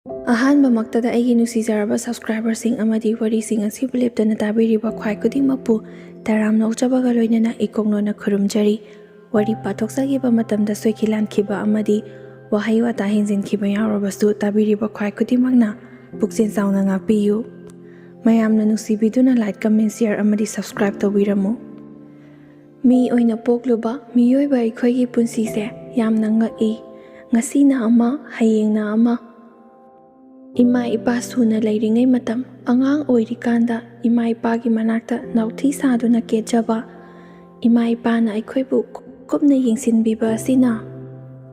ꯑꯍꯥꯟꯕꯃꯛꯇꯗ ꯑꯩꯒꯤ ꯅꯨꯡꯁꯤꯖꯔꯕ ꯁꯕꯁꯀ꯭ꯔꯥꯏꯕꯔꯁꯤꯡ ꯑꯃꯗꯤ ꯋꯥꯔꯤꯁꯤꯡ ꯑꯁꯤꯕꯨ ꯂꯦꯞꯇꯅ ꯇꯥꯕꯤꯔꯤꯕ ꯈ꯭ꯋꯥꯏ ꯈꯨꯗꯤꯡꯃꯛꯄꯨ ꯇꯔꯥꯝ ꯅꯣꯛꯆꯕꯒ ꯂꯣꯏꯅꯅ ꯏꯀꯣꯛꯅꯣꯅ ꯈꯨꯔꯨꯝꯖꯔꯤ꯫ ꯋꯥꯔꯤ ꯄꯥꯊꯣꯛꯆꯈꯤꯕ ꯃꯇꯝꯗ ꯁꯣꯏꯈꯤ ꯂꯥꯟꯈꯤꯕ ꯑꯃꯗꯤ ꯋꯥꯍꯩ ꯋꯥꯇꯥ ꯍꯦꯟꯖꯤꯟꯈꯤꯕ ꯌꯥꯎꯔꯕꯁꯨ ꯇꯥꯕꯤꯔꯤꯕ ꯈ꯭ꯋꯥꯏ ꯈꯨꯗꯤꯡꯃꯛꯅ ꯄꯨꯛꯆꯦꯜ ꯆꯥꯎꯅ ꯉꯥꯛꯄꯤꯌꯨ꯫ ꯃꯌꯥꯝꯅ ꯅꯨꯡꯁꯤꯕꯤꯗꯨꯅ ꯂꯥꯏꯛ, ꯀꯃꯦꯟ, ꯁꯤꯌꯔ ꯑꯃꯗꯤ ꯁꯕꯁꯀ꯭ꯔꯥꯏꯕ ꯇꯧꯕꯤꯔꯝꯃꯨ꯫ ꯃꯤ ꯑꯣꯏꯅ ꯄꯣꯛꯂꯨꯕ ꯃꯤꯑꯣꯏꯕ ꯑꯩꯈꯣꯏꯒꯤ ꯄꯨꯟꯁꯤꯁꯦ ꯌꯥꯝꯅ ꯉꯛꯏ꯫ ꯉꯁꯤꯅ ꯑꯃ, ꯍꯌꯦꯡꯅ ꯑꯃ꯫ ꯏꯃꯥ ꯏꯄꯥ ꯁꯨꯅ ꯂꯩꯔꯤꯉꯩ ꯃꯇꯝ, ꯑꯉꯥꯡ ꯑꯣꯏꯔꯤꯀꯥꯟꯗ ꯏꯃꯥ ꯏꯄꯥꯒꯤ ꯃꯅꯥꯛꯇ ꯅꯥꯎꯊꯤ ꯁꯥꯗꯨꯅ ꯀꯦꯠꯆꯕ, ꯏꯃꯥ ꯏꯄꯥꯅ ꯑꯩꯈꯣꯏꯕꯨ ꯀꯨꯞꯅ ꯌꯦꯡꯁꯤꯟꯕꯤꯕ ꯑꯁꯤꯅ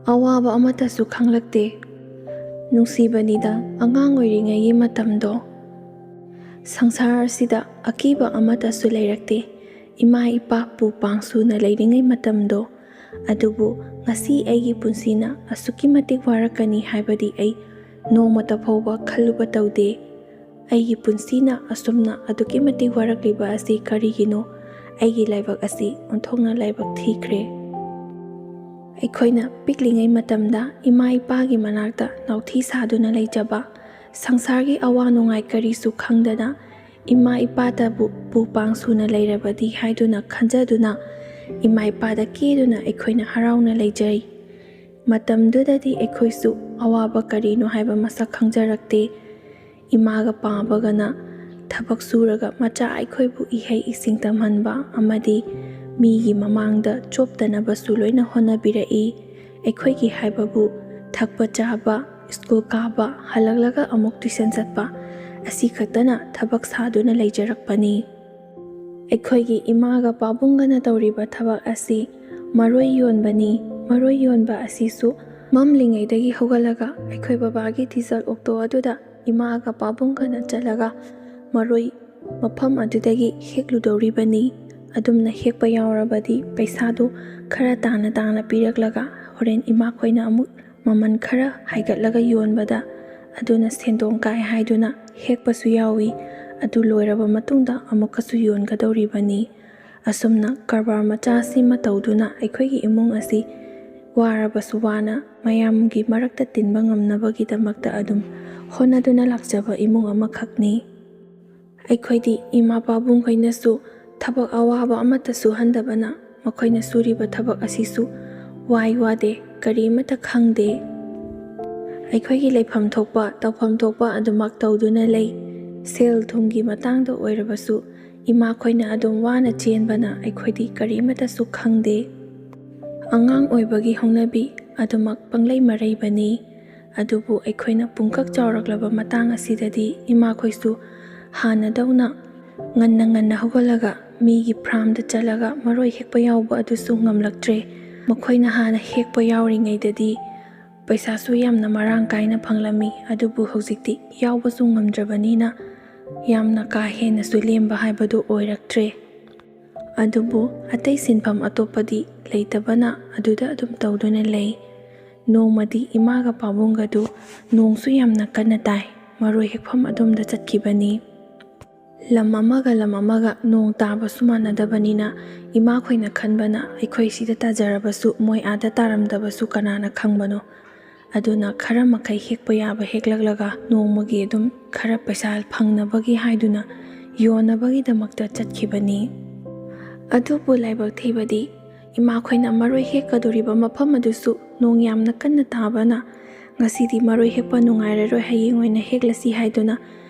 ꯑꯋꯥꯕ ꯑꯃꯠꯇꯁꯨ ꯈꯪꯂꯛꯇꯦ꯫ ꯅꯨꯡꯁꯤꯕꯅꯤꯗ ꯑꯉꯥꯡ ꯑꯣꯏꯔꯤꯉꯩꯒꯤ ꯃꯇꯝꯗꯣ꯫ ꯁꯪꯁꯥꯔ ꯑꯁꯤꯗ ꯑꯀꯤꯕ ꯑꯃꯠꯇꯁꯨ ꯂꯩꯔꯛꯇꯦ ꯏꯃꯥ ꯏꯄꯥ ꯄꯨ ꯄꯥꯡ ꯁꯨꯅ ꯂꯩꯔꯤꯉꯩ ꯃꯇꯝꯗꯣ꯫ ꯑꯗꯨꯕꯨ ꯉꯁꯤ ꯑꯩꯒꯤ ꯄꯨꯟꯁꯤꯅ ꯑꯁꯨꯛꯀꯤ ꯃꯇꯤꯛ ꯋꯥꯔꯛꯀꯅꯤ ꯍꯥꯏꯕꯗꯤ ꯑꯩ ꯅꯣꯡꯃꯇ ꯐꯥꯎꯕ ꯈꯜꯂꯨꯕ ꯇꯧꯗꯦ꯫ ꯑꯩꯒꯤ ꯄꯨꯟꯁꯤꯅ ꯑꯁꯨꯝꯅ ꯑꯗꯨꯛꯀꯤ ꯃꯇꯤꯛ ꯋꯥꯔꯛꯂꯤꯕ ꯑꯁꯤ ꯀꯔꯤꯒꯤꯅꯣ? ꯑꯩꯒꯤ ꯂꯥꯏꯕꯛ ꯑꯁꯤ ꯑꯣꯟꯊꯣꯛꯅ ꯂꯥꯏꯕꯛ ꯊꯤꯈ꯭ꯔꯦ꯫ ꯑꯩꯈꯣꯏꯅ ꯄꯤꯛꯂꯤꯉꯩ ꯃꯇꯝꯗ ꯏꯃꯥ ꯏꯄꯥꯒꯤ ꯃꯅꯥꯛꯇ ꯅꯥꯎꯊꯤ ꯁꯥꯗꯨꯅ ꯂꯩꯖꯕ, ꯁꯪꯁꯥꯔꯒꯤ ꯑꯋꯥ ꯅꯨꯡꯉꯥꯏ ꯀꯔꯤꯁꯨ ꯈꯪꯗꯅ ꯏꯃꯥ ꯏꯄꯥꯇꯕꯨ ꯄꯨ ꯄꯥꯡ ꯁꯨꯅ ꯂꯩꯔꯕꯗꯤ ꯍꯥꯏꯗꯨꯅ ꯈꯟꯖꯗꯨꯅ ꯏꯃꯥ ꯏꯄꯥꯗ ꯀꯦꯗꯨꯅ ꯑꯩꯈꯣꯏꯅ ꯍꯔꯥꯎꯅ ꯂꯩꯖꯩ꯫ ꯃꯇꯝꯗꯨꯗꯗꯤ ꯑꯩꯈꯣꯏꯁꯨ ꯑꯋꯥꯕ ꯀꯔꯤꯅꯣ ꯍꯥꯏꯕ ꯃꯁꯛ ꯈꯪꯖꯔꯛꯇꯦ꯫ ꯏꯃꯥꯒ ꯄꯥꯕꯒꯅ ꯊꯕꯛ ꯁꯨꯔꯒ ꯃꯆꯥ ꯑꯩꯈꯣꯏꯕꯨ ꯏꯍꯩ ꯏꯁꯤꯡ ꯇꯝꯍꯟꯕ ꯑꯃꯗꯤ ꯃꯤꯒꯤ ꯃꯃꯥꯡꯗ ꯆꯣꯞꯇꯅꯕꯁꯨ ꯂꯣꯏꯅ ꯍꯣꯠꯅꯕꯤꯔꯛꯏ꯫ ꯑꯩꯈꯣꯏꯒꯤ ꯍꯥꯏꯕꯕꯨ ꯊꯛꯄ ꯆꯥꯕ, ꯁ꯭ꯀꯨꯜ ꯀꯥꯕ, ꯍꯜꯂꯛꯂꯒ ꯑꯃꯨꯛ ꯇ꯭ꯌꯨꯁꯟ ꯆꯠꯄ, ꯑꯁꯤ ꯈꯛꯇꯅ ꯊꯕꯛ ꯁꯥꯗꯨꯅ ꯂꯩꯖꯔꯛꯄꯅꯤ꯫ ꯑꯩꯈꯣꯏꯒꯤ ꯏꯃꯥꯒ ꯄꯥꯕꯨꯡꯒꯅ ꯇꯧꯔꯤꯕ ꯊꯕꯛ ꯑꯁꯤ ꯃꯔꯣꯏ ꯌꯣꯟꯕꯅꯤ꯫ ꯃꯔꯣꯏ ꯌꯣꯟꯕ ꯑꯁꯤꯁꯨ ꯃꯝꯂꯤꯉꯩꯗꯒꯤ ꯍꯧꯒꯠꯂꯒ ꯑꯩꯈꯣꯏ ꯕꯕꯥꯒꯤ ꯗꯤꯖꯜ ꯑꯣꯛꯇꯣ ꯑꯗꯨꯗ ꯏꯃꯥꯒ ꯄꯥꯕꯨꯡꯒꯅ ꯆꯠꯂꯒ ꯃꯔꯣꯏ ꯃꯐꯝ ꯑꯗꯨꯗꯒꯤ ꯍꯦꯛꯂꯨꯗꯧꯔꯤꯕꯅꯤ꯫ ꯑꯗꯨꯝꯅ ꯍꯦꯛꯄ ꯌꯥꯎꯔꯕꯗꯤ ꯄꯩꯁꯥꯗꯨ ꯈꯔ ꯇꯥꯅ ꯇꯥꯅ ꯄꯤꯔꯛꯂꯒ ꯍꯣꯔꯦꯟ ꯏꯃꯥꯈꯣꯏꯅ ꯑꯃꯨꯛ ꯃꯃꯜ ꯈꯔ ꯍꯥꯏꯒꯠꯂꯒ ꯌꯣꯟꯕꯗ ꯑꯗꯨꯅ ꯁꯦꯟꯗꯣꯡ ꯀꯥꯏ ꯍꯥꯏꯗꯨꯅ ꯍꯦꯛꯄꯁꯨ ꯌꯥꯎꯏ꯫ ꯑꯗꯨ ꯂꯣꯏꯔꯕ ꯃꯇꯨꯡꯗ ꯑꯃꯨꯛꯀꯁꯨ ꯌꯣꯟꯒꯗꯧꯔꯤꯕꯅꯤ꯫ ꯑꯁꯨꯝꯅ ꯀꯔꯕꯥꯔ ꯃꯆꯥ ꯑꯁꯤꯃ ꯇꯧꯗꯨꯅ ꯑꯩꯈꯣꯏꯒꯤ ꯏꯃꯨꯡ ꯑꯁꯤ ꯋꯥꯔꯕꯁꯨ ꯋꯥꯅ ꯃꯌꯥꯝꯒꯤ ꯃꯔꯛꯇ ꯇꯤꯟꯕ ꯉꯝꯅꯕꯒꯤꯗꯃꯛꯇ ꯑꯗꯨꯝ ꯍꯣꯠꯅꯗꯨꯅ ꯂꯥꯛꯆꯕ ꯏꯃꯨꯡ ꯑꯃꯈꯛꯅꯤ꯫ ꯑꯩꯈꯣꯏꯗꯤ ꯏꯃꯥ ꯄꯥꯕꯨꯡꯈꯣꯏꯅꯁꯨ ꯊꯕꯛ ꯑꯋꯥꯕ ꯑꯃꯠꯇ ꯁꯨꯍꯟꯗꯕꯅ ꯃꯈꯣꯏꯅ ꯁꯨꯔꯤꯕ ꯊꯕꯛ ꯑꯁꯤꯁꯨ ꯋꯥꯏ ꯋꯥꯗꯦ, ꯀꯔꯤꯃꯠꯇ ꯈꯪꯗꯦ꯫ ꯑꯩꯈꯣꯏꯒꯤ ꯂꯩꯐꯝ ꯊꯣꯛꯄ, ꯇꯧꯐꯝ ꯊꯣꯛꯄ ꯑꯗꯨꯃꯛ ꯇꯧꯗꯨꯅ ꯂꯩ꯫ ꯁꯦꯜ ꯊꯨꯝꯒꯤ ꯃꯇꯥꯡꯗ ꯑꯣꯏꯔꯕꯁꯨ ꯏꯃꯥꯈꯣꯏꯅ ꯑꯗꯨꯝ ꯋꯥꯅ ꯆꯦꯟꯕꯅ ꯑꯩꯈꯣꯏꯗꯤ ꯀꯔꯤꯃꯠꯇꯁꯨ ꯈꯪꯗꯦ꯫ ꯑꯉꯥꯡ ꯑꯣꯏꯕꯒꯤ ꯍꯧꯅꯕꯤ ꯑꯗꯨꯃꯛ ꯄꯪꯂꯩ ꯃꯔꯩꯕꯅꯤ꯫ ꯑꯗꯨꯕꯨ ꯑꯩꯈꯣꯏꯅ ꯄꯨꯡꯀꯛ ꯆꯥꯎꯔꯛꯂꯕ ꯃꯇꯥꯡ ꯑꯁꯤꯗꯗꯤ ꯏꯃꯥꯈꯣꯏꯁꯨ ꯍꯥꯟꯅꯗꯧꯅ ꯉꯟꯅ ꯉꯟꯅ ꯍꯧꯒꯠꯂꯒ ꯃꯤꯒꯤ ꯐꯥꯔꯝꯗ ꯆꯠꯂꯒ ꯃꯔꯣꯏ ꯍꯦꯛꯄ ꯌꯥꯎꯕ ꯑꯗꯨꯁꯨ ꯉꯝꯂꯛꯇ꯭ꯔꯦ꯫ ꯃꯈꯣꯏꯅ ꯍꯥꯟꯅ ꯍꯦꯛꯄ ꯌꯥꯎꯔꯤꯉꯩꯗꯗꯤ ꯄꯩꯁꯥꯁꯨ ꯌꯥꯝꯅ ꯃꯔꯥꯡ ꯀꯥꯏꯅ ꯐꯪꯂꯝꯃꯤ꯫ ꯑꯗꯨꯕꯨ ꯍꯧꯖꯤꯛꯇꯤ ꯌꯥꯎꯕꯁꯨ ꯉꯝꯗ꯭ꯔꯕꯅꯤꯅ ꯌꯥꯝꯅ ꯀꯥ ꯍꯦꯟꯅꯁꯨ ꯂꯦꯝꯕ ꯍꯥꯏꯕꯗꯨ ꯑꯣꯏꯔꯛꯇ꯭ꯔꯦ꯫ ꯑꯗꯨꯕꯨ ꯑꯇꯩ ꯁꯤꯟꯐꯝ ꯑꯇꯣꯞꯄꯗꯤ ꯂꯩꯇꯕꯅ ꯑꯗꯨꯗ ꯑꯗꯨꯝ ꯇꯧꯗꯨꯅ ꯂꯩ꯫ ꯅꯣꯡꯃꯗꯤ ꯏꯃꯥꯒ ꯄꯥꯕꯨꯡꯒꯗꯨ ꯅꯣꯡꯁꯨ ꯌꯥꯝꯅ ꯀꯟꯅ ꯇꯥꯏ, ꯃꯔꯣꯏ ꯍꯦꯛꯐꯝ ꯑꯗꯣꯝꯗ ꯆꯠꯈꯤꯕꯅꯤ꯫ ꯂꯝ ꯑꯃꯒ ꯅꯣꯡ ꯇꯥꯕꯁꯨ ꯃꯥꯟꯅꯗꯕꯅꯤꯅ ꯏꯃꯥꯈꯣꯏꯅ ꯈꯟꯕꯅ ꯑꯩꯈꯣꯏ ꯁꯤꯗ ꯇꯥꯖꯔꯕꯁꯨ ꯃꯣꯏ ꯑꯥꯗ ꯇꯥꯔꯝꯗꯕꯁꯨ ꯀꯅꯥꯅ ꯈꯪꯕꯅꯣ? ꯑꯗꯨꯅ ꯈꯔ ꯃꯈꯩ ꯍꯦꯛꯄ ꯌꯥꯕ ꯍꯦꯛꯂꯛꯂꯒ ꯅꯣꯡꯃꯒꯤ ꯑꯗꯨꯝ खरा पैसा फंगनबगी हाइदुना योनबगीदमक्ता चटखिबनी। अदुबु लाइबक थीबदी इमाखोइना मरोइ हेक्कदोरिबा मफम अदुसु नोंग यामना कन्ना ताबना ngasiदी मरोइ हेक्पा नुंगाइररोइ हयेंग ओइना हेक्लसी हाइदुना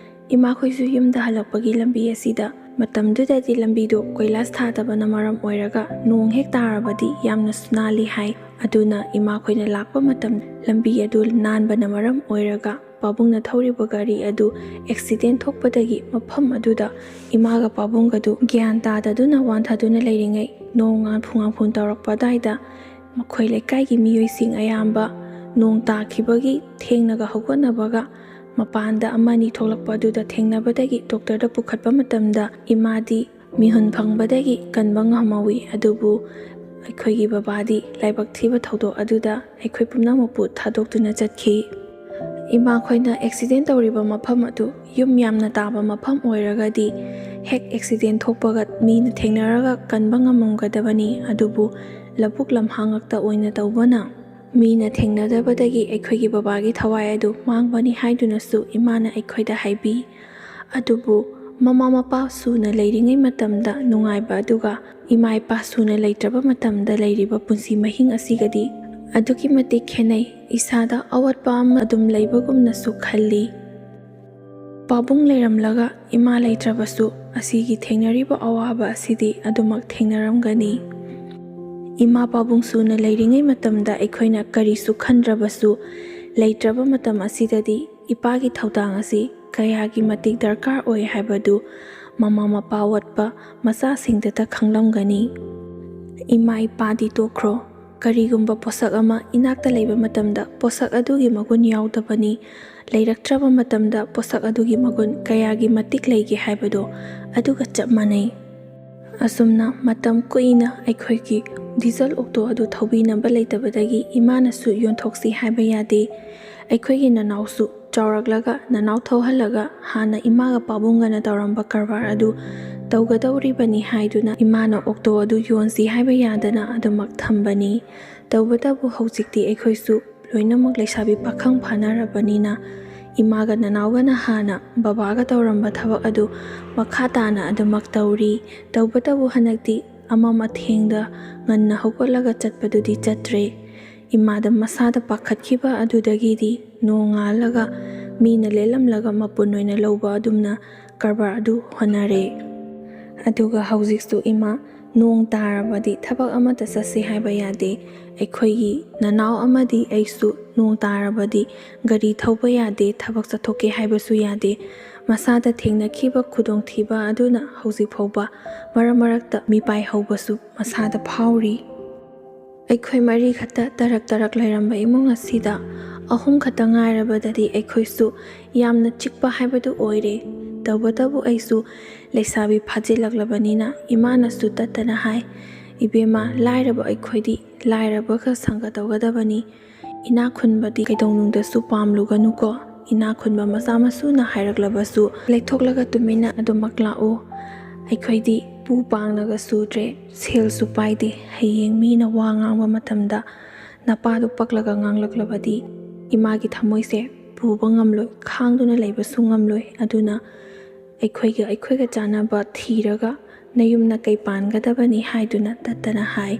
इमाखोइसु युमदा हलक्पगी लंबी असिदा मतमदुददी लंबीदो कोइलास थादबना मरम ओइरगा नोंग हेक तारबदी यामना सुनाली हाइ। अदुना इमाखोइना लाक्पा मतम लंबी अदु नानबना मरम ओइरगा पाबुंगना थौरिबा गारी अदु एक्सीडेंट थोकपदगी मफम अदुदा इमागा पाबुंगदु ग्यान ताददुना वांथादुना लेरिङै नोंगा फुंगाफुन तौरकपदाइदा मखोइ लेकाइगी मियोइसिंग अयाम्बा नोंग ताखिबगी थेंगनगा हौगनबगा मपानदा अमानी थोलकपदुदा थेंगनबदगी डॉक्टरदा पुखटपा मतमदा इमादी मिहुन फंगबदगी कनबा ngamawi अदुबु अखोइगी बाबादी लाइबक थीबा थौदो अदुदा अखोइ पुमनामकपु थादोक्तुना चटखि। इमा खोइना एक्सीडेंट तौरिबा मफम अदु युम यामना ताबा मफम ओइरगदी हेक एक्सीडेंट थोकपगा मीना थेंगनरगा कनबा ngamamgadabani अदुबु लबुक लमहांगक्ता ओइना तौबना ꯃꯤꯅ ꯊꯦꯡꯅꯗꯕꯗꯒꯤ ꯑꯩꯈꯣꯏꯒꯤ ꯕꯕꯥꯒꯤ ꯊꯋꯥꯏ ꯑꯗꯨ ꯃꯥꯡꯕꯅꯤ ꯍꯥꯏꯗꯨꯅꯁꯨ ꯏꯃꯥꯅ ꯑꯩꯈꯣꯏꯗ ꯍꯥꯏꯕꯤ꯫ ꯑꯗꯨꯕꯨ ꯃꯃꯥ ꯃꯄꯥ ꯁꯨꯅ ꯂꯩꯔꯤꯉꯩ ꯃꯇꯝꯗ ꯅꯨꯡꯉꯥꯏꯕ ꯑꯗꯨꯒ ꯏꯃꯥ ꯏꯄꯥ ꯁꯨꯅ ꯂꯩꯇ꯭ꯔꯕ ꯃꯇꯝꯗ ꯂꯩꯔꯤꯕ ꯄꯨꯟꯁꯤ ꯃꯍꯤꯡ ꯑꯁꯤꯒꯗꯤ ꯑꯗꯨꯛꯀꯤ ꯃꯇꯤꯛ ꯈꯦꯠꯅꯩ꯫ ꯏꯁꯥꯗ ꯑꯋꯥꯠꯄ ꯑꯃ ꯑꯗꯨꯝ ꯂꯩꯕꯒꯨꯝꯅꯁꯨ ꯈꯜꯂꯤ꯫ ꯄꯥꯕꯨꯡ ꯂꯩꯔꯝꯂꯒ ꯏꯃꯥ ꯂꯩꯇ꯭ꯔꯕꯁꯨ ꯑꯁꯤꯒꯤ ꯊꯦꯡꯅꯔꯤꯕ ꯑꯋꯥꯕ ꯑꯁꯤꯗꯤ ꯑꯗꯨꯃꯛ ꯊꯦꯡꯅꯔꯝꯒꯅꯤ꯫ ꯏꯃꯥ ꯄꯥꯕꯨꯡ ꯁꯨꯅ ꯂꯩꯔꯤꯉꯩ ꯃꯇꯝꯗ ꯑꯩꯈꯣꯏꯅ ꯀꯔꯤꯁꯨ ꯈꯟꯗ꯭ꯔꯕꯁꯨ ꯂꯩꯇ꯭ꯔꯕ ꯃꯇꯝ ꯑꯁꯤꯗꯗꯤ ꯏꯄꯥꯒꯤ ꯊꯧꯗꯥꯡ ꯑꯁꯤ ꯀꯌꯥꯒꯤ ꯃꯇꯤꯛ ꯗꯔꯀꯥꯔ ꯑꯣꯏ ꯍꯥꯏꯕꯗꯨ ꯃꯃꯥ ꯃꯄꯥ ꯋꯥꯠꯄ ꯃꯆꯥꯁꯤꯡꯗꯇ ꯈꯪꯂꯝꯒꯅꯤ꯫ ꯏꯃꯥ ꯏꯄꯥꯗꯤ ꯇꯣꯛꯈ꯭ꯔꯣ, ꯀꯔꯤꯒꯨꯝꯕ ꯄꯣꯠꯁꯛ ꯑꯃ ꯏꯅꯥꯛꯇ ꯂꯩꯕ ꯃꯇꯝꯗ ꯄꯣꯠꯁꯛ ꯑꯗꯨꯒꯤ ꯃꯒꯨꯟ ꯌꯥꯎꯗꯕꯅꯤ, ꯂꯩꯔꯛꯇ꯭ꯔꯕ ꯃꯇꯝꯗ ꯄꯣꯠꯁꯛ ꯑꯗꯨꯒꯤ ꯃꯒꯨꯟ ꯀꯌꯥꯒꯤ ꯃꯇꯤꯛ ꯂꯩꯒꯦ ꯍꯥꯏꯕꯗꯣ ꯑꯗꯨꯒ ꯆꯞ ꯃꯥꯟꯅꯩ꯫ ꯑꯁꯨꯝꯅ ꯃꯇꯝ ꯀꯨꯏꯅ ꯑꯩꯈꯣꯏꯒꯤ ꯗꯤꯖꯜ ꯑꯣꯛꯇꯣ ꯑꯗꯨ ꯊꯧꯕꯤꯅꯕ ꯂꯩꯇꯕꯗꯒꯤ ꯏꯃꯥꯅꯁꯨ ꯌꯣꯟꯊꯣꯛꯁꯤ ꯍꯥꯏꯕ ꯌꯥꯗꯦ꯫ ꯑꯩꯈꯣꯏꯒꯤ ꯅꯅꯥꯎꯁꯨ ꯆꯥꯎꯔꯛꯂꯒ ꯅꯅꯥꯎ ꯊꯧꯍꯜꯂꯒ ꯍꯥꯟꯅ ꯏꯃꯥꯒ ꯄꯥꯕꯨꯡꯒꯅ ꯇꯧꯔꯝꯕ ꯀꯔꯕꯥꯔ ꯑꯗꯨ ꯇꯧꯒꯗꯧꯔꯤꯕꯅꯤ ꯍꯥꯏꯗꯨꯅ ꯏꯃꯥꯅ ꯑꯣꯛꯇꯣ ꯑꯗꯨ ꯌꯣꯟꯁꯤ ꯍꯥꯏꯕ ꯌꯥꯗꯅ ꯑꯗꯨꯃꯛ ꯊꯝꯕꯅꯤ꯫ ꯇꯧꯕꯇꯕꯨ ꯍꯧꯖꯤꯛꯇꯤ ꯑꯩꯈꯣꯏꯁꯨ ꯂꯣꯏꯅꯃꯛ ꯂꯩꯁꯥꯕꯤ ꯄꯥꯈꯪ ꯐꯥꯅꯔꯕꯅꯤꯅ ꯏꯃꯥꯒ ꯅꯅꯥꯎꯒꯅ ꯍꯥꯟꯅ ꯕꯕꯥꯒ ꯇꯧꯔꯝꯕ ꯊꯕꯛ ꯑꯗꯨ ꯃꯈꯥ តាꯅ ꯑꯗꯨꯃꯛ ꯇꯧꯔꯤ꯫ ꯇꯧꯕꯇꯕꯨ ꯍꯟꯗꯛꯇꯤ ꯑꯊꯦꯡꯗ ꯉꯟꯅ ꯍꯧꯒꯠꯂꯒ ꯆꯠꯄꯗꯨꯗꯤ ꯆꯠꯇ꯭ꯔꯦ꯫ ꯏꯃꯥꯗ ꯃꯁꯥꯗ ꯄꯥꯈꯠꯈꯤꯕ ꯑꯗꯨꯗꯒꯤꯗꯤ ꯅꯣꯡꯉꯥꯜꯂꯒ ꯃꯤꯅ ꯂꯦꯜꯂꯝꯂꯒ ꯃꯄꯨꯟ ꯑꯣꯏꯅ ꯂꯧꯕ ꯑꯗꯨꯝꯅ ꯀꯔꯕꯥꯔ ꯑꯗꯨ ꯍꯣꯠꯅꯔꯦ꯫ ꯑꯗꯨꯒ ꯍꯧꯖꯤꯛꯁꯨ ꯏꯃꯥ ꯅꯣꯡ ꯇꯥꯔꯕꯗꯤ ꯊꯕꯛ ꯑꯃꯠꯇ ꯆꯠꯁꯤ ꯍꯥꯏꯕ ꯌꯥꯗꯦ꯫ ꯑꯩꯈꯣꯏꯒꯤ ꯅꯅꯥꯎ ꯑꯃꯗꯤ ꯑꯩꯁꯨ ꯅꯣꯡ ꯇꯥꯔꯕꯗꯤ ꯒꯥꯔꯤ ꯊꯧꯕ ꯌꯥꯗꯦ, ꯊꯕꯛ ꯆꯠꯊꯣꯛꯀꯦ ꯍꯥꯏꯕꯁꯨ ꯌꯥꯗꯦ꯫ ꯃꯁꯥꯗ ꯊꯦꯡꯅꯈꯤꯕ ꯈꯨꯗꯣꯡꯊꯤꯕ ꯑꯗꯨꯅ ꯍꯧꯖꯤꯛ ꯐꯥꯎꯕ ꯃꯔꯛ ꯃꯔꯛꯇ ꯃꯤꯄꯥꯏ ꯍꯧꯕꯁꯨ ꯃꯁꯥꯗ ꯐꯥꯎꯔꯤ꯫ ꯑꯩꯈꯣꯏ ꯃꯔꯤ ꯈꯛꯇ ꯇꯔꯛ ꯂꯩꯔꯝꯕ ꯏꯃꯨꯡ ꯑꯁꯤꯗ ꯑꯍꯨꯝ ꯈꯛꯇ ꯉꯥꯏꯔꯕꯗꯗꯤ ꯑꯩꯈꯣꯏꯁꯨ ꯌꯥꯝꯅ ꯆꯤꯛꯄ ꯍꯥꯏꯕꯗꯨ ꯑꯣꯏꯔꯦ꯫ ꯇꯧꯕꯇꯕꯨ ꯑꯩꯁꯨ ꯂꯩꯁꯥꯕꯤ ꯐꯥꯖꯤꯜꯂꯛꯂꯕꯅꯤನ ꯏꯃꯥꯅꯁꯨ ꯇꯠꯇꯅ ꯍꯥꯏ, "ꯏꯕꯦꯝꯃ, ꯂꯥꯏꯔꯕ ꯑꯩꯈꯣꯏꯗꯤ ꯂꯥꯏꯔꯕꯒ ꯁꯪꯒ ꯇꯧꯒꯗꯕꯅꯤ꯫ ꯏꯅꯥꯛ ꯈꯨꯟꯕꯗꯤ ꯀꯩꯗꯧꯅꯨꯡꯗꯁꯨ ꯄꯥꯝꯂꯨꯒꯅꯨꯀꯣ꯫ ꯏꯅꯥꯛ ꯈꯨꯟꯕ ꯃꯆꯥ ꯃꯁꯨꯅ ꯍꯥꯏꯔꯛꯂꯕꯁꯨ ꯂꯩꯊꯣꯛꯂꯒ ꯇꯨꯃꯤꯟꯅ ꯑꯗꯨꯃꯛ ꯂꯥꯛꯎ꯫ ꯑꯩꯈꯣꯏꯗꯤ ꯄꯨ ꯄꯥꯡꯅꯒ ꯁꯨꯗ꯭ꯔꯦ, ꯁꯦꯜꯁꯨ ꯄꯥꯏꯗꯦ꯫ ꯍꯌꯦꯡ ꯃꯤꯅ ꯋꯥ ꯉꯥꯡꯕ ꯃꯇꯝꯗ ꯅꯄꯥꯗꯨ ꯄꯛꯂꯒ ꯉꯥꯡꯂꯛꯂꯕꯗꯤ ꯏꯃꯥꯒꯤ ꯊꯃꯣꯏꯁꯦ ꯄꯨꯕ ꯉꯝꯂꯣꯏ, ꯈꯥꯡꯗꯨꯅ ꯂꯩꯕꯁꯨ ꯉꯝꯂꯣꯏ꯫ ꯑꯗꯨꯅ ꯑꯩꯈꯣꯏꯒ ꯆꯥꯟꯅꯕ ꯊꯤꯔꯒ ꯅꯌꯨꯝ ꯅꯀꯩ ꯄꯥꯟꯒꯗꯕꯅꯤ" ꯍꯥꯏꯗꯨꯅ ꯇꯠꯇꯅ ꯍꯥꯏ꯫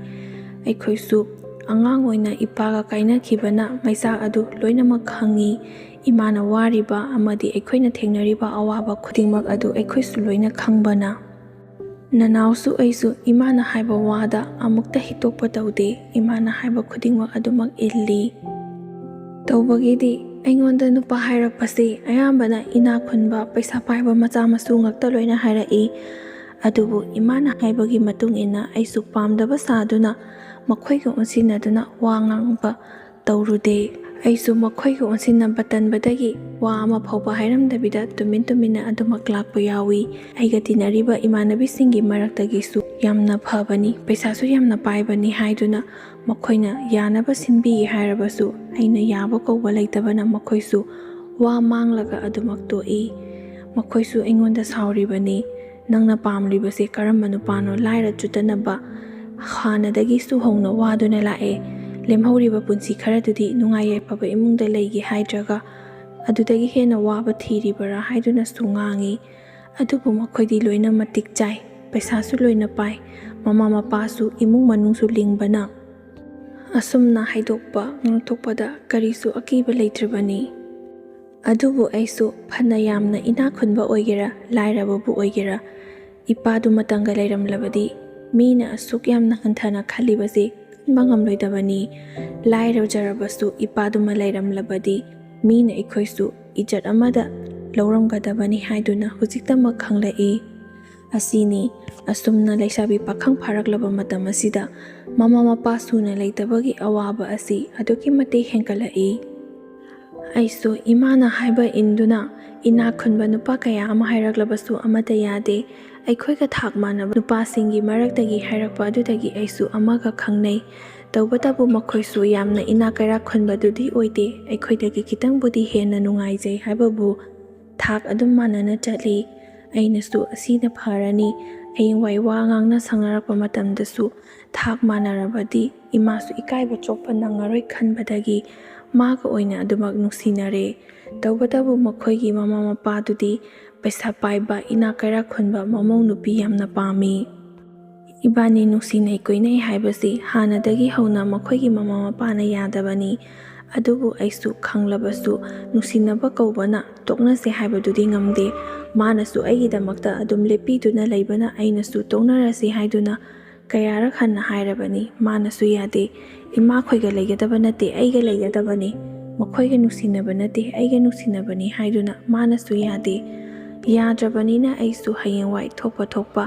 ꯑꯩꯈꯣꯏꯁꯨ ꯑꯉꯥꯡ ꯑꯣꯏꯅ ꯏꯄꯥꯒ ꯀꯥꯏꯅꯈꯤꯕꯅ ꯃꯩꯆꯥꯛ ꯑꯗꯨ ꯂꯣꯏꯅꯃꯛ ꯈꯪꯉꯤ꯫ ꯏꯃꯥꯅ ꯋꯥꯔꯤꯕ ꯑꯃꯗꯤ ꯑꯩꯈꯣꯏꯅ ꯊꯦꯡꯅꯔꯤꯕ ꯑꯋꯥꯕ ꯈꯨꯗꯤꯡꯃꯛ ꯑꯗꯨ ꯑꯩꯈꯣꯏꯁꯨ ꯂꯣꯏꯅ ꯈꯪꯕꯅ ꯅꯅꯥꯎꯁꯨ ꯑꯩꯁꯨ ꯏꯃꯥꯅ ꯍꯥꯏꯕ ꯋꯥꯗ ꯑꯃꯨꯛꯇ ꯍꯤꯛꯇꯣꯛꯄ ꯇꯧꯗꯦ꯫ ꯏꯃꯥꯅ ꯍꯥꯏꯕ ꯈꯨꯗꯤꯡꯃꯛ ꯑꯗꯨꯃꯛ ꯏꯜꯂꯤ꯫ ꯇꯧꯕꯒꯤꯗꯤ ꯑꯩꯉꯣꯟꯗ ꯅꯨꯄꯥ ꯍꯥꯏꯔꯛꯄꯁꯤ ꯑꯌꯥꯝꯕꯅ ꯏꯅꯥꯛ ꯈꯨꯟꯕ, ꯄꯩꯁా ꯄꯥꯏꯕ ꯃꯆꯥ ꯃꯁꯨ ꯉꯛꯇ ꯂꯣꯏꯅ ꯍꯥꯏꯔꯛꯏ꯫ ꯑꯗꯨꯕꯨ ꯏꯃꯥꯅ ꯍꯥꯏꯕꯒꯤ ꯃꯇꯨꯡ ꯏꯟꯅ ꯑꯩꯁꯨ ꯄꯥꯝꯗꯕ ꯁꯥꯗꯨꯅ ꯃꯈꯣꯏꯒ ꯑꯣꯟꯁꯤꯟꯅꯗꯨꯅ ꯋꯥ ꯉꯥꯡꯕ ꯇꯧꯔꯨꯗꯦ꯫ ꯑꯩꯁꯨ ꯃꯈꯣꯏꯒ ꯑꯣꯟꯁꯤꯟꯅꯕ ꯇꯟꯕꯗꯒꯤ ꯋꯥ ꯑꯃ ꯐꯥꯎꯕ ꯍꯥꯏꯔꯝꯗꯕꯤꯗ ꯇꯨꯃꯤꯟꯅ ꯑꯗꯨꯃꯛ ꯂꯥꯛꯄ ꯌꯥꯎꯏ꯫ ꯑꯩꯒ ꯇꯤꯟꯅꯔꯤꯕ ꯏꯃꯥꯟꯅꯕꯤꯁꯤꯡꯒꯤ ꯃꯔꯛꯇꯒꯤꯁꯨ ꯌꯥꯝꯅ ꯐꯕꯅꯤ, ꯄꯩꯁꯥꯁꯨ ꯌꯥꯝꯅ ꯄꯥꯏꯕꯅꯤ ꯍꯥꯏꯗꯨꯅ ꯃꯈꯣꯏꯅ ꯌꯥꯅꯕ ꯁꯤꯟꯕꯤꯒꯦ ꯍꯥꯏꯔꯕꯁꯨ ꯑꯩꯅ ꯌꯥꯕ ꯀꯧꯕ ꯂꯩꯇꯕꯅ ꯃꯈꯣꯏꯁꯨ ꯋꯥ ꯃꯥꯡꯂꯒ ꯑꯗꯨꯃꯛ ꯇꯣꯛꯏ꯫ ꯃꯈꯣꯏꯁꯨ ꯑꯩꯉꯣꯟꯗ ꯁꯥꯎꯔꯤꯕꯅꯤ, "ꯅꯪꯅ ꯄꯥꯝꯂꯤꯕꯁꯦ ꯀꯔꯝꯕ ꯅꯨꯄꯥꯅꯣ? ꯂꯥꯏꯔ ꯆꯨꯠꯇꯅꯕ ꯍꯥꯟꯅꯗꯒꯤꯁꯨ ꯍꯧꯅ ꯋꯥꯗꯨꯅ ꯂꯥꯛꯑꯦ꯫ ꯂꯦꯝꯍꯧꯔꯤꯕ ꯄꯨꯟꯁꯤ ꯈꯔꯗꯨꯗꯤ ꯅꯨꯡꯉꯥꯏ ꯌꯥꯏꯐꯕ ꯏꯃꯨꯡꯗ ꯂꯩꯒꯦ ꯍꯥꯏꯗ꯭ꯔꯒ ꯑꯗꯨꯗꯒꯤ ꯍꯦꯟꯅ ꯋꯥꯕ ꯊꯤꯔꯤꯕꯔꯥ?" ꯍꯥꯏꯗꯨꯅꯁꯨ ꯉꯥꯡꯏ꯫ ꯑꯗꯨꯕꯨ ꯃꯈꯣꯏꯗꯤ ꯂꯣꯏꯅ ꯃꯇꯤꯛ ꯆꯥꯏ, ꯄꯩꯁꯥꯁꯨ ꯂꯣꯏꯅ ꯄꯥꯏ, ꯃꯃꯥ ꯃꯄꯥꯁꯨ ꯏꯃꯨꯡ ꯃꯅꯨꯡꯁꯨ ꯂꯤꯡꯕꯅ ꯑꯁꯨꯝꯅ ꯍꯥꯏꯗꯣꯛꯄ ꯉꯥꯡꯊꯣꯛꯄꯗ ꯀꯔꯤꯁꯨ ꯑꯀꯤꯕ ꯂꯩꯇ꯭ꯔꯤꯕꯅꯤ꯫ ꯑꯗꯨꯕꯨ ꯑꯩꯁꯨ ꯐꯅ ꯌꯥꯝꯅ ꯏꯅꯥꯛ ꯈꯨꯟꯕ ꯑꯣꯏꯒꯦꯔꯥ ꯂꯥꯏꯔꯕꯕꯨ ꯑꯣꯏꯒꯦꯔꯥ, ꯏꯄꯥꯗꯨ ꯃꯇꯪꯒ ꯂꯩꯔꯝꯂꯕꯗꯤ ꯃꯤꯅ ꯑꯁꯨꯛ ꯌꯥꯝꯅ ꯍꯟꯊꯅ ꯈꯜꯂꯤꯕꯁꯤ ꯈꯟꯕ ꯉꯝꯂꯣꯏꯗꯕꯅꯤ꯫ ꯂꯥꯏꯔꯖꯔꯕꯁꯨ ꯏꯄꯥꯗꯨꯃ ꯂꯩꯔꯝꯂꯕꯗꯤ ꯃꯤꯅ ꯑꯩꯈꯣꯏꯁꯨ ꯏꯖꯠ ꯑꯃꯗ ꯂꯧꯔꯝꯒꯗꯕꯅꯤ ꯍꯥꯏꯗꯨꯅ ꯍꯧꯖꯤꯛꯇꯃꯛ ꯈꯪꯂꯛꯏ꯫ ꯑꯁꯤꯅꯤ ꯑꯁꯨꯝꯅ ꯂꯩꯁꯥꯕꯤ ꯄꯥꯈꯪ ꯐꯥꯔꯛꯂꯕ ꯃꯇꯝ ꯑꯁꯤꯗ ꯃꯃꯥ ꯃꯄꯥ ꯁꯨꯅ ꯂꯩꯇꯕꯒꯤ ꯑꯋꯥꯕ ꯑꯁꯤ ꯑꯗꯨꯛꯀꯤ ꯃꯇꯤꯛ ꯍꯦꯟꯒꯠꯂꯛꯏ꯫ ꯑꯩꯁꯨ ꯏꯃꯥꯅ ꯍꯥꯏꯕ ꯏꯟꯗꯨꯅ ꯏꯅꯥꯛ ꯈꯨꯟꯕ ꯅꯨꯄꯥ ꯀꯌꯥ ꯑꯃ ꯍꯥꯏꯔꯛꯂꯕꯁꯨ ꯑꯃꯠꯇ ꯌꯥꯗꯦ꯫ ꯑꯩꯈꯣꯏꯒ ꯊꯥꯛ ꯃꯥꯟꯅꯕ ꯅꯨꯄꯥꯁꯤꯡꯒꯤ ꯃꯔꯛꯇꯒꯤ ꯍꯥꯏꯔꯛꯄ ꯑꯗꯨꯗꯒꯤ ꯑꯩꯁꯨ ꯑꯃꯒ ꯈꯪꯅꯩ꯫ ꯇꯧꯕꯇꯕꯨ ꯃꯈꯣꯏꯁꯨ ꯌꯥꯝꯅ ꯏꯅꯥꯛ ꯀꯩꯔꯥꯛ ꯈꯨꯟꯕꯗꯨꯗꯤ ꯑꯣꯏꯗꯦ꯫ ꯑꯩꯈꯣꯏꯗꯒꯤ ꯈꯤꯇꯪꯕꯨꯗꯤ ꯍꯦꯟꯅ ꯅꯨꯡꯉꯥꯏꯖꯩ ꯍꯥꯏꯕꯕꯨ ꯊꯥꯛ ꯑꯗꯨꯝ ꯃꯥꯟꯅꯅ ꯆꯠꯂꯤ꯫ ꯑꯩꯅꯁꯨ ꯑꯁꯤꯅ ꯐꯔꯅꯤ, ꯍꯌꯦꯡꯋꯥꯏ ꯋꯥ ꯉꯥꯡꯅ ꯁꯪꯅꯔꯛꯄ ꯃꯇꯝꯗꯁꯨ ꯊꯥꯛ ꯃꯥꯟꯅꯔꯕꯗꯤ ꯏꯃꯥꯁꯨ ꯏꯀꯥꯏꯕ ꯆꯣꯛꯄ ꯅꯪꯉꯔꯣꯏ ꯈꯟꯕꯗꯒꯤ ꯃꯥꯒ ꯑꯣꯏꯅ ꯑꯗꯨꯃꯛ ꯅꯨꯡꯁꯤꯅꯔꯦ꯫ ꯇꯧꯕꯇꯕꯨ ꯃꯈꯣꯏꯒꯤ ꯃꯃꯥ ꯃꯄꯥꯗꯨꯗꯤ ꯄꯩꯁꯥ ꯄꯥꯏꯕ ꯏꯅꯥꯛ ꯀꯩꯔꯥꯛ ꯈꯨꯟꯕ ꯃꯃꯧ ꯅꯨꯄꯤ ꯌꯥꯝꯅ ꯄꯥꯝꯃꯤ꯫ ꯏꯕꯥꯅꯤ ꯅꯨꯡꯁꯤꯅꯩ ꯀꯣꯏꯅꯩ ꯍꯥꯏꯕꯁꯤ ꯍꯥꯟꯅꯗꯒꯤ ꯍꯧꯅ ꯃꯈꯣꯏꯒꯤ ꯃꯃꯥ ꯃꯄꯥꯅ ꯌꯥꯗꯕꯅꯤ꯫ ꯑꯗꯨꯕꯨ ꯑꯩꯁꯨ ꯈꯪꯂꯕꯁꯨ ꯅꯨꯡꯁꯤꯅꯕ ꯀꯧꯕꯅ ꯇꯣꯛꯅꯁꯦ ꯍꯥꯏꯕꯗꯨꯗꯤ ꯉꯝꯗꯦ꯫ ꯃꯥꯅꯁꯨ ꯑꯩꯒꯤꯗꯃꯛꯇ ꯑꯗꯨꯝ ꯂꯦꯞꯄꯤꯗꯨꯅ ꯂꯩꯕꯅ ꯑꯩꯅꯁꯨ ꯇꯣꯛꯅꯔꯁꯤ ꯍꯥꯏꯗꯨꯅ ꯀꯌꯥꯔꯛ ꯍꯟꯅ ꯍꯥꯏꯔꯕꯅꯤ꯫ ꯃꯥꯅꯁꯨ ꯌꯥꯗꯦ, ꯏꯃꯥꯈꯣꯏꯒ ꯂꯩꯒꯗꯕ ꯅꯠꯇꯦ ꯑꯩꯒ ꯂꯩꯒꯗꯕꯅꯤ, ꯃꯈꯣꯏꯒ ꯅꯨꯡꯁꯤꯅꯕ ꯅꯠꯇꯦ ꯑꯩꯒ ꯅꯨꯡꯁꯤꯅꯕꯅꯤ ꯍꯥꯏꯗꯨꯅ ꯃꯥꯅꯁꯨ ꯌꯥꯗꯦ꯫ ꯌꯥꯗ꯭ꯔꯕꯅꯤꯅ ꯑꯩꯁꯨ ꯍꯌꯦꯡꯋꯥꯏ ꯊꯣꯛꯄ ꯊꯣꯛꯄ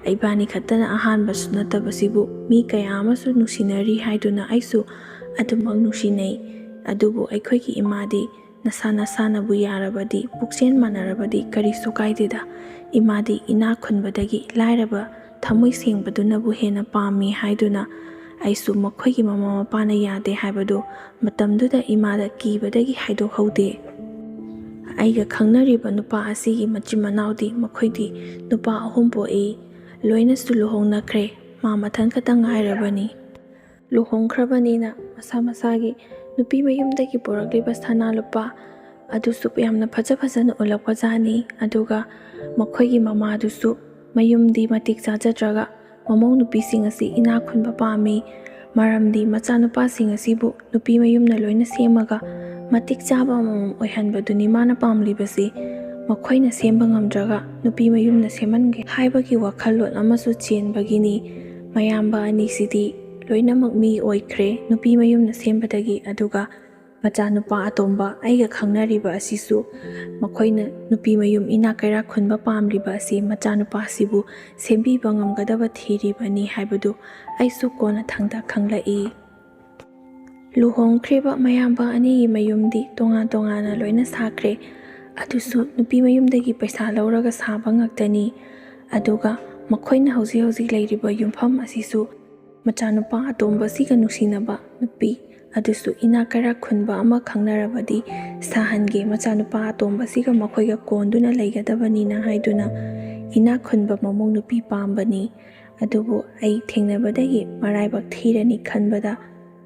ꯏꯕꯥꯅꯤ ꯈꯛꯇꯅ ꯑꯍꯥꯟꯕꯁꯨ ꯅꯠꯇꯕꯁꯤꯕꯨ ꯃꯤ ꯀꯌా ꯑꯃꯁꯨ ꯅꯨꯡꯁꯤꯅꯔꯤ ꯍꯥꯏꯗꯨꯅ ꯑꯩꯁꯨ ꯑꯗꯨꯃꯛ ꯅꯨꯡꯁꯤꯅꯩ꯫ ꯑꯗꯨꯕꯨ ꯑꯩꯈꯣꯏꯒꯤ ꯏꯃꯥꯗꯤ ꯅꯁꯥ ꯅꯁꯥꯅꯕꯨ ꯌꯥꯔꯕꯗꯤ ꯄꯨꯛꯆꯦꯜ マꯅꯔꯕꯗꯤ ꯀꯔꯤꯁꯨ ꯀꯥꯏꯗꯦꯗ꯫ ꯏꯃꯥꯗꯤ ꯏꯅꯥꯛ ꯈꯨꯟꯕꯗꯒꯤ ꯂꯥꯏꯔꯕ ꯊꯃꯣꯏ ꯁꯦꯡꯕꯗꯨꯅꯕꯨ ꯍꯦꯟꯅ ꯄꯥꯝꯃꯤ ꯍꯥꯏꯗꯨꯅ ꯑꯩꯁꯨ ꯃꯈꯣꯏꯒꯤ ꯃꯃꯥ ꯃꯄꯥꯅ ꯌꯥꯗꯦ ꯍꯥꯏꯕꯗꯨ ꯃꯇꯝꯗꯨꯗ ꯏꯃꯥꯗ ꯀꯤꯕꯗꯒꯤ ꯍꯥꯏꯗꯣꯛꯍꯧꯗꯦ꯫ ꯑꯩꯒ ꯈꯪꯅꯔꯤꯕ ꯅꯨꯄꯥ ꯑꯁꯤꯒꯤ ꯃꯆꯤꯟ ꯃꯅꯥꯎꯗꯤ ꯃꯈꯣꯏꯗꯤ ꯅꯨꯄꯥ 3 ꯄꯣꯛꯏ꯫ ꯂꯣꯏꯅꯁꯨ ꯂꯨꯍꯣꯡꯅꯈ꯭ꯔꯦ, ꯃꯥ ꯃꯊꯟ ꯈꯛꯇ ꯉꯥꯏꯔꯕꯅꯤ꯫ ꯂꯨꯍꯣꯡꯈ꯭ꯔꯕꯅꯤꯅ ꯃꯁꯥ ꯃꯁꯥꯒꯤ ꯅꯨꯄꯤ ꯃꯌꯨꯝꯗꯒꯤ ꯄꯨꯔꯛꯂꯤꯕ ꯁꯅꯥ ꯂꯨꯄꯥ ꯑꯗꯨꯁꯨ ꯌꯥꯝꯅ ꯐꯖꯅ ꯎꯠꯂꯛꯄꯖꯥꯠꯅꯤ꯫ ꯑꯗꯨꯒ ꯃꯈꯣꯏꯒꯤ ꯃꯃꯥꯗꯨꯁꯨ ꯃꯌꯨꯝꯗꯤ ꯃꯇꯤꯛ ꯆꯥꯖꯗ꯭ꯔꯒ ꯃꯃꯧ ꯅꯨꯄꯤꯁꯤꯡ ꯑꯁꯤ ꯏꯅꯥꯛ ꯈꯨꯟꯕ ꯄꯥꯝꯃꯤ꯫ ꯃꯔꯝꯗꯤ ꯃꯆꯥꯅꯨꯄꯥꯁꯤꯡ ꯑꯁꯤꯕꯨ ꯅꯨꯄꯤ ꯃꯌꯨꯝꯅ ꯂꯣꯏꯅ ꯁꯦꯝꯃꯒ ꯃꯇꯤꯛ ꯆꯥꯕ ꯑꯃꯃꯝ ꯑꯣꯏꯍꯟꯕꯗꯨꯅꯤ ꯃꯥꯅ ꯄꯥꯝꯂꯤꯕꯁꯤ꯫ ꯃꯈꯣꯏꯅ ꯁꯦꯝꯕ ꯉꯝꯗ꯭ꯔꯒ ꯅꯨꯄꯤ ꯃꯌꯨꯝꯅ ꯁꯦꯝꯍꯟꯒꯦ ꯍꯥꯏꯕꯒꯤ ꯋꯥꯈꯜꯂꯣꯟ ꯑꯃꯁꯨ ꯆꯦꯟꯕꯒꯤꯅꯤ꯫ ꯃꯌꯥꯝꯕ ꯑꯅꯤꯁꯤꯗꯤ ꯂꯣꯏꯅꯃꯛ ꯃꯤ ꯑꯣꯏꯈ꯭ꯔꯦ ꯅꯨꯄꯤ ꯃꯌꯨꯝꯅ ꯁꯦꯝꯕꯗꯒꯤ꯫ ꯑꯗꯨꯒ ꯃꯆꯥꯅꯨꯄꯥ ꯑꯇꯣꯝꯕ ꯑꯩꯒ ꯈꯪꯅꯔꯤꯕ ꯑꯁꯤꯁꯨ ꯃꯈꯣꯏꯅ ꯅꯨꯄꯤ ꯃꯌꯨꯝ ꯏꯅꯥꯛ ꯀꯩꯔꯥꯛ ꯈꯨꯟꯕ ꯄꯥꯝꯂꯤꯕ ꯑꯁꯤ ꯃꯆꯥꯅꯨꯄꯥ ꯑꯁꯤꯕꯨ ꯁꯦꯝꯕꯤꯕ ꯉꯝꯒꯗꯕ ꯊꯤꯔꯤꯕꯅꯤ ꯍꯥꯏꯕꯗꯨ ꯑꯩꯁꯨ ꯀꯣꯟꯅꯊꯪꯗ ꯈꯪꯂꯛꯏ꯫ ꯂꯨꯍꯣꯡꯈ꯭ꯔꯤꯕ ꯃꯌꯥꯝꯕ ꯑꯅꯤꯒꯤ ꯃꯌꯨꯝꯗꯤ ꯇꯣꯉꯥꯟ ꯇꯣꯉꯥꯟꯅ ꯂꯣꯏꯅ ꯁꯥꯈ꯭ꯔꯦ꯫ ꯑꯗꯨꯁꯨ ꯅꯨꯄꯤ ꯃꯌꯨꯝꯗꯒꯤ ꯄꯩꯁా ꯂꯧꯔꯒ ꯁꯥꯕ ꯉꯥꯛꯇꯅꯤ꯫ ꯑꯗꯨꯒ ꯃꯈꯣꯏꯅ ꯍꯧꯖꯤꯛ ꯂꯩꯔꯤꯕ ꯌꯨꯝꯐꯝ ꯑꯁꯤꯁꯨ ꯃꯆꯥꯅꯨꯄꯥ ꯑꯇꯣꯝꯕꯁꯤꯒ ꯅꯨꯡꯁꯤꯅꯕ ꯅꯨꯄꯤ ꯑꯗꯨꯁꯨ ꯏꯅꯥꯛ ꯀꯩꯔꯥꯛ ꯈꯨꯟꯕ ꯑꯃ ꯈꯪꯅꯔꯕꯗꯤ ꯁꯥꯍꯟꯒꯦ, ꯃꯆꯥꯅꯨꯄꯥ ꯑꯇꯣꯝꯕꯁꯤꯒ ꯃꯈꯣꯏꯒ ꯀꯣꯟꯗꯨꯅ ꯂꯩꯒꯗꯕꯅꯤꯅ ꯍꯥꯏꯗꯨꯅ ꯏꯅꯥꯛ ꯈꯨꯟꯕ ꯃꯃꯧ ꯅꯨꯄꯤ ꯄꯥꯝꯕꯅꯤ꯫ ꯑꯗꯨꯕు ꯑꯩ ꯊꯦꯡꯅꯕꯗꯒꯤ ꯃꯔꯥꯏꯕꯛ ꯊꯤꯔꯅꯤ ꯈꯟꯕꯗ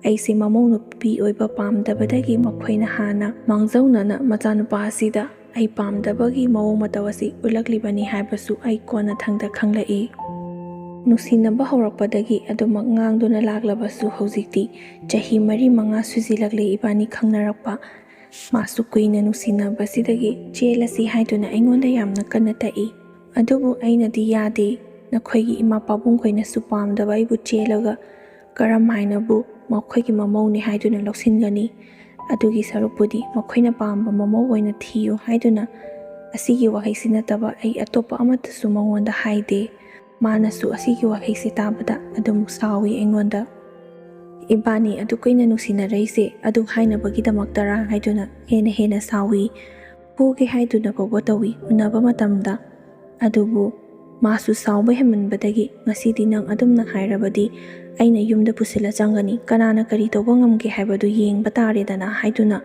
ꯑꯩꯁꯦ ꯃꯃꯧ ꯅꯨꯄꯤ ꯑꯣꯏꯕ ꯄꯥꯝꯗꯕꯗꯒꯤ ꯃꯈꯣꯏꯅ ꯍꯥꯟꯅ ꯃꯥꯡꯖꯧꯅꯅ ꯃꯆꯥꯅꯨꯄꯥ ꯑꯁꯤꯗ ꯑꯩ ꯄꯥꯝꯗꯕꯒꯤ ꯃꯑꯣꯡ ꯃꯇꯧ ꯑꯁꯤ ꯎꯠꯂꯛꯂꯤꯕꯅꯤ ꯍꯥꯏꯕꯁꯨ ꯑꯩ ꯀꯣꯟꯅꯊꯪꯗ ꯈꯪꯂꯛꯏ꯫ ꯅꯨꯡꯁꯤꯅꯕ ꯍꯧꯔꯛꯄꯗꯒꯤ ꯑꯗꯨꯃꯛ ꯉꯥꯡꯗꯨꯅ ꯂꯥꯛꯂꯕꯁꯨ ꯍꯧꯖꯤꯛꯇꯤ ꯆꯍꯤ 4-5 ꯁꯨꯖꯤꯜꯂꯛꯂꯦ ꯏꯕꯥꯅꯤ ꯈꯪꯅꯔꯛꯄ꯫ ꯃꯥꯁꯨ ꯀꯨꯏꯅ ꯅꯨꯡꯁꯤꯅꯕꯁꯤꯗꯒꯤ ꯆꯦꯜꯂꯁꯤ ꯍꯥꯏꯗꯨꯅ ꯑꯩꯉꯣꯟꯗ ꯌꯥꯝꯅ ꯀꯟꯅ ꯇꯛꯏ꯫ ꯑꯗꯨꯕꯨ ꯑꯩꯅꯗꯤ ꯌꯥꯗꯦ, ꯅꯈꯣꯏꯒꯤ ꯏꯃꯥ ꯄꯥꯕꯨꯡꯈꯣꯏꯅꯁꯨ ꯄꯥꯝꯗꯕ ꯑꯩꯕꯨ ꯆꯦꯜꯂꯒ ꯀꯔꯝ ꯍꯥꯏꯅꯕꯨ ꯃꯈꯣꯏꯒꯤ ꯃꯃꯧꯅꯤ ꯍꯥꯏꯗꯨꯅ ꯂꯧꯁꯤꯟꯒꯅꯤ? ꯑꯗꯨꯒꯤ ꯁꯔꯨꯛꯄꯨꯗꯤ ꯃꯈꯣꯏꯅ ꯄꯥꯝꯕ ꯃꯃꯧ ꯑꯣꯏꯅ ꯊꯤꯌꯨ ꯍꯥꯏꯗꯨꯅ ꯑꯁꯤꯒꯤ ꯋꯥꯍꯩꯁꯤ ꯅꯠꯇꯕ ꯑꯩ ꯑꯇꯣꯞꯄ ꯑꯃꯠꯇꯁꯨ ꯃꯉꯣꯟꯗ ꯍꯥꯏꯗꯦ꯫ ꯃꯥꯅꯁꯨ ꯑꯁꯤꯒꯤ ꯋꯥꯍꯩꯁꯤ ꯇꯥꯕꯗ ꯑꯗꯨꯝ ꯁꯥꯎꯏ ꯑꯩꯉꯣꯟꯗ꯫ ꯏꯕꯥꯅꯤ ꯑꯗꯨ ꯀꯨꯏꯅ ꯅꯨꯡꯁꯤꯅꯔꯛꯏꯁꯦ ꯑꯗꯨ ꯍꯥꯏꯅꯕꯒꯤꯗꯃꯛꯇꯔꯥ ꯍꯥꯏꯗꯨꯅ ꯍꯦꯟꯅ ꯁꯥꯎꯏ꯫ ꯐꯨꯒꯦ ꯍꯥꯏꯗꯨꯅ ꯐꯥꯎꯕ ꯇꯧꯏ ꯎꯅꯕ ꯃꯇꯝꯗ꯫ ꯑꯗꯨꯕꯨ ꯃꯥꯁꯨ ꯁꯥꯎꯕ ꯍꯦꯟꯃꯟꯕꯗꯒꯤ ꯉꯁꯤꯗꯤ ꯅꯪ ꯑꯗꯨꯝꯅ ꯍꯥꯏꯔꯕꯗꯤ ꯑꯩꯅ ꯌꯨꯝꯗ ꯄꯨꯁꯤꯜꯂ ꯆꯪꯒꯅꯤ, ꯀꯅꯥꯅ ꯀꯔꯤ ꯇꯧꯕ ꯉꯝꯒꯦ ꯍꯥꯏꯕꯗꯨ ꯌꯦꯡꯕ ꯇꯥꯔꯦꯗꯅ ꯍꯥꯏꯗꯨꯅ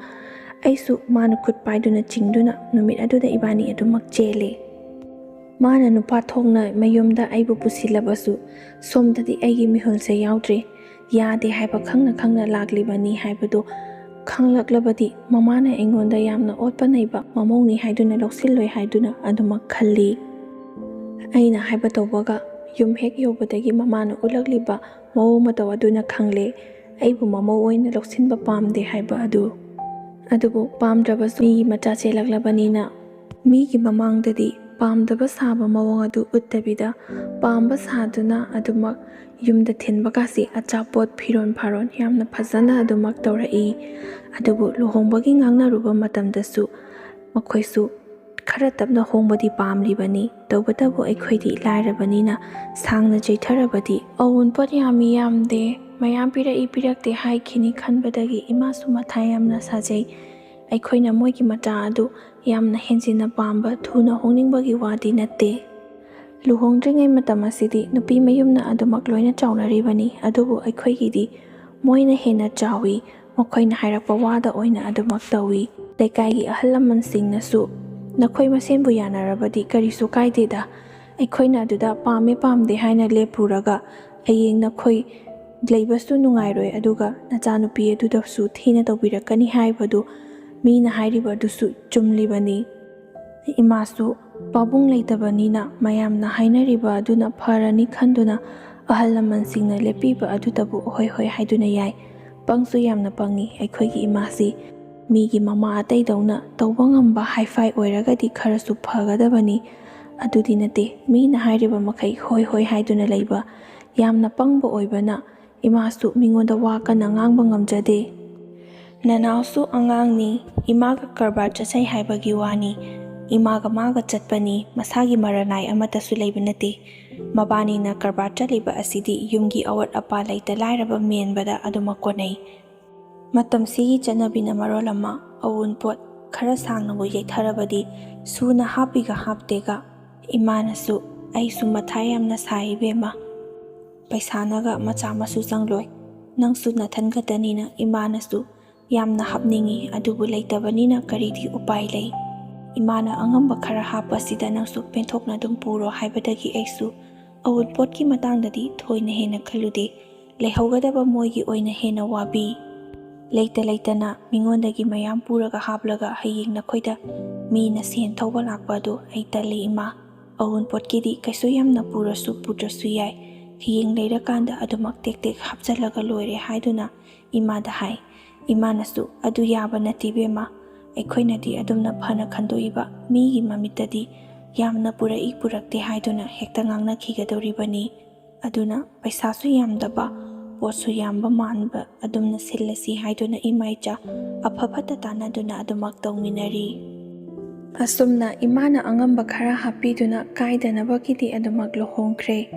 ꯑꯩꯁꯨ ꯃꯥꯅ ꯈꯨꯠ ꯄꯥꯏꯗꯨꯅ ꯆꯤꯡꯗꯨꯅ ꯅꯨꯃꯤꯠ ꯑꯗꯨꯗ ꯏꯕꯥꯅꯤ ꯑꯗꯨꯃꯛ ꯆꯦꯜꯂꯦ꯫ ꯃꯥꯅ ꯅꯨꯄꯥ ꯊꯣꯛꯅ ꯃꯌꯨꯝꯗ ꯑꯩꯕꯨ ꯄꯨꯁꯤꯜꯂꯕꯁꯨ ꯁꯣꯝꯗꯗꯤ ꯑꯩꯒꯤ ꯃꯤꯍꯨꯜꯁꯦ ꯌꯥꯎꯗ꯭ꯔꯦ꯫ ꯌꯥꯗꯦ ꯍꯥꯏꯕ ꯈꯪꯅ ꯂꯥꯛꯂꯤꯕꯅꯤ ꯍꯥꯏꯕꯗꯨ ꯈꯪꯂꯛꯂꯕꯗꯤ ꯃꯃꯥꯅ ꯑꯩꯉꯣꯟꯗ ꯌꯥꯝꯅ ꯑꯣꯠꯄ ꯅꯩꯕ ꯃꯃꯧꯅꯤ ꯍꯥꯏꯗꯨꯅ ꯂꯧꯁꯤꯜꯂꯣꯏ ꯍꯥꯏꯗꯨꯅ ꯑꯗꯨꯃꯛ ꯈꯜꯂꯤ꯫ ꯑꯩꯅ ꯍꯥꯏꯕ ꯇꯧꯕꯒ ꯌꯨꯝ ꯍꯦꯛ ꯌꯧꯕꯗꯒꯤ ꯃꯃꯥꯅ ꯎꯠꯂꯛꯂꯤꯕ ꯃꯑꯣꯡ ꯃꯇꯧ ꯑꯗꯨꯅ ꯈꯪꯂꯦ ꯑꯩꯕꯨ ꯃꯃꯧ ꯑꯣꯏꯅ ꯂꯧꯁꯤꯟꯕ ꯄꯥꯝꯗꯦ ꯍꯥꯏꯕ ꯑꯗꯨ꯫ ꯑꯗꯨꯕꯨ ꯄꯥꯝꯗ꯭ꯔꯕꯁꯨ ꯃꯤꯒꯤ ꯃꯆꯥ ꯆꯦꯜꯂꯛꯂꯕꯅꯤꯅ ꯃꯤꯒꯤ ꯃꯃꯥꯡꯗꯗꯤ ꯄꯥꯝꯗꯕ ꯁꯥꯕ ꯃꯑꯣꯡ ꯑꯗꯨ ꯎꯠꯇꯕꯤꯗ ꯄꯥꯝꯕ ꯁꯥꯗꯨꯅ ꯑꯗꯨꯃꯛ ꯌꯨꯝꯗ ꯊꯤꯟꯕꯒꯁꯤ ꯑꯆꯥꯄꯣꯠ ꯐꯤꯔꯣꯟ ꯐꯥꯔꯣꯟ ꯌꯥꯝꯅ ꯐꯖꯅ ꯑꯗꯨꯃꯛ ꯇꯧꯔꯛꯏ꯫ ꯑꯗꯨꯕꯨ ꯂꯨꯍꯣꯡꯕꯒꯤ ꯉꯥꯡꯅꯔꯨꯕ ꯃꯇꯝꯗꯁꯨ ꯃꯈꯣꯏꯁꯨ ꯈꯔ ꯇꯞꯅ ꯍꯣꯡꯕꯗꯤ ꯄꯥꯝꯂꯤꯕꯅꯤ꯫ ꯇꯧꯕꯇꯕꯨ ꯑꯩꯈꯣꯏꯗꯤ ꯂꯥꯏꯔꯕꯅꯤna ꯁꯥꯡꯅ ꯆꯩꯊꯔꯕꯗꯤ ꯑꯋꯨꯟꯄꯣꯠ ꯌꯥꯝꯃꯤ ꯌꯥꯝꯗꯦ, ꯃꯌꯥꯝ ꯄꯤꯔꯛꯏ ꯄꯤꯔꯛꯇꯦ ꯍꯥꯏꯈꯤꯅꯤ ꯈꯟꯕꯗꯒꯤ ꯏꯃꯥꯁꯨ ꯃꯊꯥ ꯌꯥꯝꯅ ꯁꯥꯖꯩ꯫ ꯑꯩꯈꯣꯏꯅ ꯃꯣꯏꯒꯤ ꯃꯆꯥ ꯑꯗꯨ ꯌꯥꯝꯅ ꯍꯦꯟꯖꯤꯟꯅ ꯄꯥꯝꯕ ꯊꯨꯅ ꯍꯣꯡꯅꯤꯡꯕꯒꯤ ꯋꯥꯗꯤ ꯅꯠꯇꯦ꯫ ꯂꯨꯍꯣꯡꯗ꯭ꯔꯤꯉꯩ ꯃꯇꯝ ꯑꯁꯤꯗꯤ ꯅꯨꯄꯤ ꯃꯌꯨꯝꯅ ꯑꯗꯨꯃꯛ ꯂꯣꯏꯅ ꯆꯥꯎꯅꯔꯤꯕꯅꯤ꯫ ꯑꯗꯨꯕꯨ ꯑꯩꯈꯣꯏꯒꯤꯗꯤ ꯃꯣꯏꯅ ꯍꯦꯟꯅ ꯆꯥꯎꯏ, ꯃꯈꯣꯏꯅ ꯍꯥꯏꯔꯛꯄ ꯋꯥꯗ ꯑꯣꯏꯅ ꯑꯗꯨꯃꯛ ꯇꯧꯏ꯫ ꯂꯩꯀꯥꯏꯒꯤ ꯑꯍꯜ ꯂꯃꯟꯁꯤꯡꯅꯁꯨ ꯅꯈꯣꯏ ꯃꯁꯦꯟꯕꯨ ꯌꯥꯅꯔꯕꯗꯤ ꯀꯔꯤꯁꯨ ꯀꯥꯏꯗꯦꯗ, ꯑꯩꯈꯣꯏꯅ ꯑꯗꯨꯗ ꯄꯥꯝꯃꯦ ꯄꯥꯝꯗꯦ ꯍꯥꯏꯅ ꯂꯦꯞꯄꯨꯔꯒ ꯍꯌꯦꯡ ꯅꯈꯣꯏ ꯂꯩꯕꯁꯨ ꯅꯨꯡꯉꯥꯏꯔꯣꯏ ꯑꯗꯨꯒ ꯅꯆꯥꯅꯨꯄꯤ ꯑꯗꯨꯗꯁꯨ ꯊꯤꯅ ꯇꯧꯕꯤꯔꯛꯀꯅꯤ ꯍꯥꯏꯕꯗꯨ ꯃꯤꯅ ꯍꯥꯏꯔꯤꯕ ꯑꯗꯨꯁꯨ ꯆꯨꯝꯂꯤꯕꯅꯤ꯫ ꯏꯃꯥꯁꯨ ꯄꯥꯕꯨꯡ ꯂꯩꯇꯕꯅꯤꯅ ꯃꯌꯥꯝꯅ ꯍꯥꯏꯅꯔꯤꯕ ꯑꯗꯨꯅ ꯐꯔꯅꯤ ꯈꯟꯗꯨꯅ ꯑꯍꯜ ꯂꯃꯟꯁꯤꯡꯅ ꯂꯦꯞꯄꯤꯕ ꯑꯗꯨꯗꯕꯨ ꯍꯣꯏ ꯍꯣꯏ ꯍꯥꯏꯗꯨꯅ ꯌꯥꯏ꯫ ꯄꯪꯁꯨ ꯌꯥꯝꯅ ꯄꯪꯉꯤ ꯑꯩꯈꯣꯏꯒꯤ ꯏꯃꯥꯁꯤ꯫ ꯃꯤꯒꯤ ꯃꯃꯥ ꯑꯇꯩꯗꯧꯅ ꯇꯧꯕ ꯉꯝꯕ ꯍꯥꯏꯐꯥꯏ ꯑꯣꯏꯔꯒꯗꯤ ꯈꯔꯁꯨ ꯐꯒꯗꯕꯅꯤ꯫ ꯑꯗꯨꯗꯤ ꯅꯠꯇꯦ, ꯃꯤꯅ ꯍꯥꯏꯔꯤꯕ ꯃꯈꯩ ꯍꯣꯏ ꯍꯣꯏ ꯍꯥꯏꯗꯨꯅ ꯂꯩꯕ ꯌꯥꯝꯅ ꯄꯪꯕ ꯑꯣꯏꯕꯅ ꯏꯃꯥꯁꯨ ꯃꯤꯉꯣꯟꯗ ꯋꯥ ꯀꯟꯅ ꯉꯥꯡꯕ ꯉꯝꯖꯗꯦ꯫ ꯅꯅꯥꯎꯁꯨ ꯑꯉꯥꯡꯅꯤ, ꯏꯃꯥꯒ ꯀꯔꯕꯥꯔ ꯆꯠꯆꯩ ꯍꯥꯏꯕꯒꯤ ꯋꯥꯅꯤ꯫ ꯏꯃꯥꯒ ꯃꯥꯒ ꯆꯠꯄꯅꯤ, ꯃꯁꯥꯒꯤ ꯃꯔꯅꯥꯏ ꯑꯃꯠꯇꯁꯨ ꯂꯩꯕ ꯅꯠꯇꯦ꯫ ꯃꯕꯥꯅꯤꯅ ꯀꯔꯕꯥꯔ ꯆꯠꯂꯤꯕ ꯑꯁꯤꯗꯤ ꯌꯨꯝꯒꯤ ꯑꯋꯥꯠ ꯑꯄꯥ ꯂꯩꯇ ꯂꯥꯏꯔꯕ ꯃꯦꯟꯕꯗ ꯑꯗꯨꯃꯛ ꯀꯣꯟꯅꯩ꯫ ꯃꯇꯝꯁꯤꯒꯤ ꯆꯠꯅꯕꯤꯅ ꯃꯔꯣꯜ ꯑꯃ ꯑꯎꯟꯄꯣꯠ ꯈꯔ ꯁꯥꯡꯅꯕꯨ ꯌꯩꯊꯔꯕꯗꯤ ꯁꯨꯅ ꯍꯥꯞꯄꯤꯒ ꯍꯥꯞꯇꯦꯒ꯫ ꯏꯃꯥꯅꯁꯨ ꯑꯩꯁꯨ ꯃꯊꯥ ꯌꯥꯝꯅ ꯁꯥꯏ ꯏꯕꯦꯝꯃ, ꯄꯩꯁꯥꯅꯒ ꯃꯆꯥ ꯃꯁꯨ ꯆꯪꯂꯣꯏ꯫ ꯅꯪꯁꯨ ꯅꯊꯟ ꯈꯛꯇꯅꯤꯅ ꯏꯃꯥꯅꯁꯨ ꯌꯥꯝꯅ ꯍꯥꯞꯅꯤꯡꯉꯤ, ꯑꯗꯨꯕꯨ ꯂꯩꯇꯕꯅꯤꯅ ꯀꯔꯤꯗꯤ ꯎꯄꯥꯏ ꯂꯩ꯫ ꯏꯃꯥꯅ ꯑꯉꯝꯕ ꯈꯔ ꯍꯥꯞꯄꯁꯤꯗ ꯅꯪꯁꯨ ꯄꯦꯟꯊꯣꯛꯅ ꯑꯗꯨꯝ ꯄꯨꯔꯣ ꯍꯥꯏꯕꯗꯒꯤ ꯑꯩꯁꯨ ꯑꯎꯟꯄꯣꯠꯀꯤ ꯃꯇꯥꯡꯗꯗꯤ ꯊꯣꯏꯅ ꯍꯦꯟꯅ ꯈꯜꯂꯨꯗꯦ꯫ ꯂꯩꯍꯧꯒꯗꯕ ꯃꯣꯏꯒꯤ ꯑꯣꯏꯅ ꯍꯦꯟꯅ ꯋꯥꯕꯤ꯫ ꯂꯩꯇ ꯂꯩꯇꯅ ꯃꯤꯉꯣꯟꯗꯒꯤ ꯃꯌꯥꯝ ꯄꯨꯔꯒ ꯍꯥꯞꯂꯒ ꯍꯌꯦꯡ ꯅꯈꯣꯏꯗ ꯃꯤꯅ ꯁꯦꯟ ꯊꯧꯕ ꯂꯥꯛꯄ ꯑꯗꯨ ꯑꯩ ꯇꯜꯂꯤ ꯏꯃꯥ꯫ ꯑꯎꯟꯄꯣꯠꯀꯤꯗꯤ ꯀꯩꯁꯨ ꯌꯥꯝꯅ ꯄꯨꯔꯁꯨ ꯄꯨꯗ꯭ꯔꯁꯨ ꯌꯥꯏ, ꯍꯌꯦꯡ ꯂꯩꯔꯀꯥꯟꯗ ꯑꯗꯨꯃꯛ ꯇꯦꯛ ꯇꯦꯛ ꯍꯥꯞꯆꯜꯂꯒ ꯂꯣꯏꯔꯦ ꯍꯥꯏꯗꯨꯅ ꯏꯃꯥꯗ ꯍꯥꯏ꯫ ꯏꯃꯥꯅꯁꯨ ꯑꯗꯨ ꯌꯥꯕ ꯅꯠꯇꯦ ꯏꯕꯦꯝꯃ, ꯑꯩꯈꯣꯏꯅꯗꯤ ꯑꯗꯨꯝꯅ ꯐꯅ ꯈꯟꯗꯣꯛꯏꯕ, ꯃꯤꯒꯤ ꯃꯃꯤꯠꯇꯗꯤ ꯌꯥꯝꯅ ꯄꯨꯔꯛꯏ ꯄꯨꯔꯛꯇꯦ ꯍꯥꯏꯗꯨꯅ ꯍꯦꯛꯇ ꯉꯥꯡꯅꯈꯤꯒꯗꯧꯔꯤꯕꯅꯤ꯫ ꯑꯗꯨꯅ ꯄꯩꯁꯥꯁꯨ ꯌꯥꯝꯗꯕ, ꯄꯣꯠꯁꯨ ꯌꯥꯝꯕ ꯃꯥꯟꯕ ꯑꯗꯨꯝꯅ ꯁꯤꯜꯂꯁꯤ ꯍꯥꯏꯗꯨꯅ ꯏꯃꯥ ꯏꯆꯥ ꯑꯐ ꯐꯠꯇ ꯇꯥꯟꯅꯗꯨꯅ ꯑꯗꯨꯃꯛ ꯇꯧꯃꯤꯟꯅꯔꯤ꯫ ꯑꯁꯨꯝꯅ ꯏꯃꯥꯅ ꯑꯉꯝꯕ ꯈꯔ ꯍꯥꯞꯄꯤꯗꯨꯅ ꯀꯥꯏꯗꯅꯕꯒꯤꯗꯤ ꯑꯗꯨꯃꯛ ꯂꯨꯍꯣꯡꯈ꯭ꯔꯦ꯫